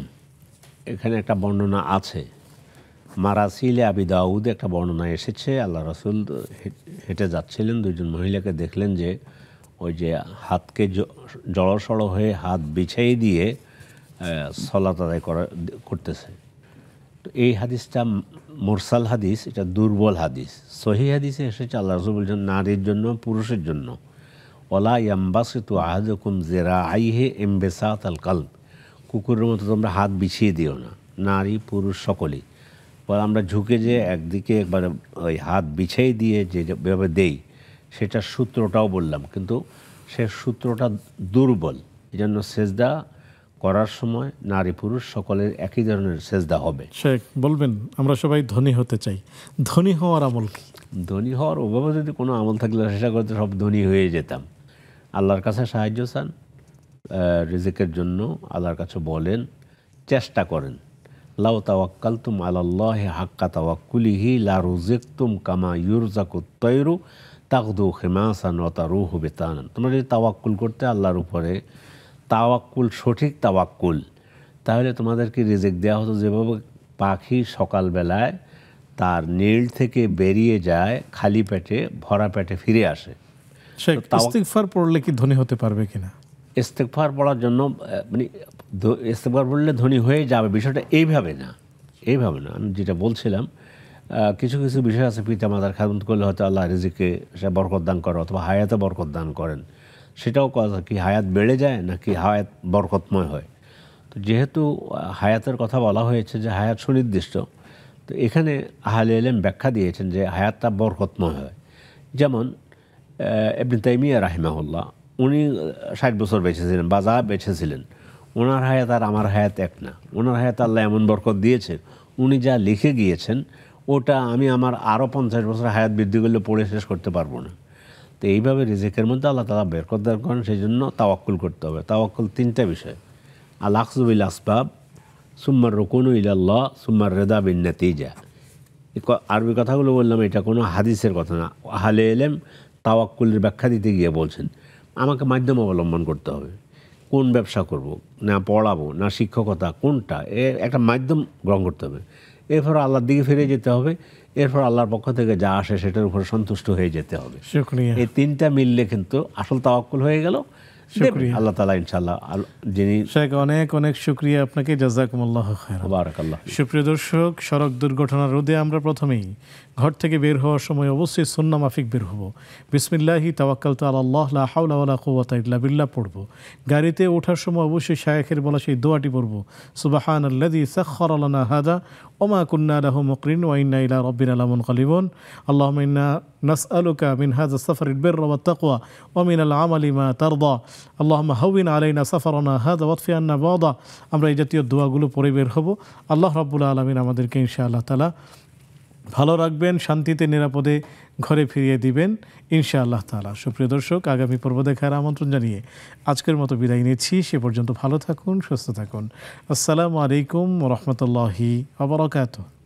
এখানে একটা বর্ণনা আছে, মারাসিলে আবি দাউদ একটা বর্ণনা এসেছে, আল্লাহ রাসূল হেঁটে যাচ্ছিলেন, দুইজন মহিলাকে দেখলেন যে ওই যে হাতকে জড়সড় হয়ে হাত বিছিয়ে দিয়ে সালাত আদায় করতেছে। তো এই হাদিসটা মুরসাল হাদিস, এটা দুর্বল হাদিস। সহি হাদিসে এসেছে আল্লাহ রাসূল বলছেন নারীর জন্য পুরুষের জন্য, ওয়ালা ইয়ামবাসিতু আহাদুকুম যিরাআইহি ইমবিসাতাল কালব, কুকুরের মতো তোমরা হাত বিছিয়ে দিও না, নারী পুরুষ সকলেই। পরে আমরা ঝুঁকে যে একদিকে একবার ওই হাত বিছিয়ে দিয়ে যেভাবে দেই, সেটার সূত্রটাও বললাম, কিন্তু সে সূত্রটা দুর্বল। এই জন্য সেজদা করার সময় নারী পুরুষ সকলের একই ধরনের সেজদা হবে। শেখ বলবেন, আমরা সবাই ধনী হতে চাই, ধনী হওয়ার আমল কি? ধনী হওয়ার ওভাবে যদি কোনো আমল থাকলে সেটা করতে সব ধনী হয়ে যেতাম। আল্লাহর কাছে সাহায্য চান রিজিকের জন্য, আল্লাহর কাছে বলেন, চেষ্টা করেন। লাউ তাওয়াক্কালতুম আলাল্লাহি হাক্কা তাওয়াক্কুলিহি লা রুজিকতুম কামা ইউরজাকুত তায়রু তাগদু খিমাসান ওয়া তারুহু বিতানান। তোমরা যদি তাওয়াক্কুল করতে আল্লাহর উপরে, তাওয়াক্কুল সঠিক তাওয়াক্কুল, তাহলে তোমাদেরকে রিজিক দেওয়া হতো যেভাবে পাখি সকালবেলায় তার নীড় থেকে বেরিয়ে যায়, খালি পেটে ভরা পেটে ফিরে আসে। শেখ, ইস্তিগফার পড়লে কি ধনী হতে পারবে কিনা? ইস্তেগফার পড়ার জন্য মানে ইস্তেগফার পড়লে ধনী হয়ে যাবে, বিষয়টা এইভাবে না, এইভাবে না। আমি যেটা বলছিলাম, কিছু কিছু বিষয় আছে, পিতা মাতার খেদমত করলে হয়তো আল্লাহ রিজিকে সে বরকত দান করে, অথবা হায়াতে বরকত দান করেন। সেটাও কথা কি হায়াত বেড়ে যায় নাকি হায়াত বরকতময় হয়। তো যেহেতু হায়াতের কথা বলা হয়েছে যে হায়াত সুনির্দিষ্ট, তো এখানে আহলে ইলম ব্যাখ্যা দিয়েছেন যে হায়াতটা বরকতময় হয়। যেমন ইবনে তাইমিয়া রাহিমাহুল্লাহ, উনি 60 বছর বেঁচেছিলেন বা যা বেঁচেছিলেন, ওনার হায়াত আর আমার হায়াত এক না। ওনার হায়াত আল্লাহ এমন বরকত দিয়েছে, উনি যা লিখে গিয়েছেন ওটা আমি আমার আরও 50 বছর হায়াত বৃদ্ধি করলে পড়ে শেষ করতে পারবো না। তো এইভাবে রিজিকের মধ্যে আল্লাহ তাআলা বরকত দান করেন, সেই জন্য তাওয়াক্কুল করতে হবে। তাওয়াক্কুল 3টা বিষয়, আল আখযু বিল আসবাব, সুম্মার রুকুনু ইলাল্লাহ, সুম্মার রিদা বিন নাতিজা। আরবি কথাগুলো বললাম, এটা কোনো হাদিসের কথা না। আহলে ইলম তাওয়াক্কুলের ব্যাখ্যা দিতে গিয়ে বলছেন আমাকে মাধ্যম অবলম্বন করতে হবে। কোন ব্যবসা করব, না পড়াবো, না শিক্ষকতা, কোনটা, একটা মাধ্যম গ্রহণ করতে হবে। এরপর আল্লাহর দিকে ফিরে যেতে হবে, এরপর আল্লাহর পক্ষ থেকে যা আসে সেটার উপর সন্তুষ্ট হয়ে যেতে হবে। শুকরিয়া। এই 3টা মিললে কিন্তু আসল তাওয়াক্কুল হয়ে গেল। আল্লাহ তাআলা ইনশাআল্লাহ যিনি। শেখ, অনেক অনেক শুকরিয়া আপনাকে, জাযাকুমুল্লাহু খায়রান। বারাকাল্লাহ। সুপ্রিয় দর্শক, সড়ক দুর্ঘটনা রোধে আমরা প্রথমেই ঘর থেকে বের হওয়ার সময় অবশ্যই সুন্নাহ মাফিক বের হব। বিসমিল্লাহি তাওয়াক্কালতু আলাল্লাহ লা হাওলা ওয়ালা কুওয়াতা ইল্লা বিল্লাহ পড়ব। গাড়িতে ওঠার সময় অবশ্যই শায়েখের বলা সেই দোয়াটি পড়ব, সুবহানাল্লাযী সাখখারা লানা হাযা ওয়া মা কুন্না লাহু মুকরিন ওয়া ইন্না ইলা রাব্বিনা লামুনকালিবুন। আল্লাহুম্মা ইন্না নাসআলুকা মিন হাযা সাফারিল বিররা ওয়াত তাকওয়া ওয়া মিনাল আমালি মা তারদা। আল্লাহুম্মা হাওয়িন আলাইনা সাফারানা হাযা ওয়াদফি আন্না বাদা। আমরা এই জাতীয় দোয়াগুলো পড়ে বের হব। আল্লাহ রাব্বুল আলামিন আমাদেরকে ইনশাআল্লাহ তাআলা ভালো রাখবেন, শান্তিতে নিরাপদে ঘরে ফিরিয়ে দিবেন ইনশাআল্লাহ তাআলা। সুপ্রিয় দর্শক, আগামী পর্ব দেখার আমন্ত্রণ জানিয়ে আজকের মতো বিদায় নিচ্ছি। সে পর্যন্ত ভালো থাকুন, সুস্থ থাকুন। আসসালামু আলাইকুম ওয়া রাহমাতুল্লাহি ওয়া বারাকাতুহু।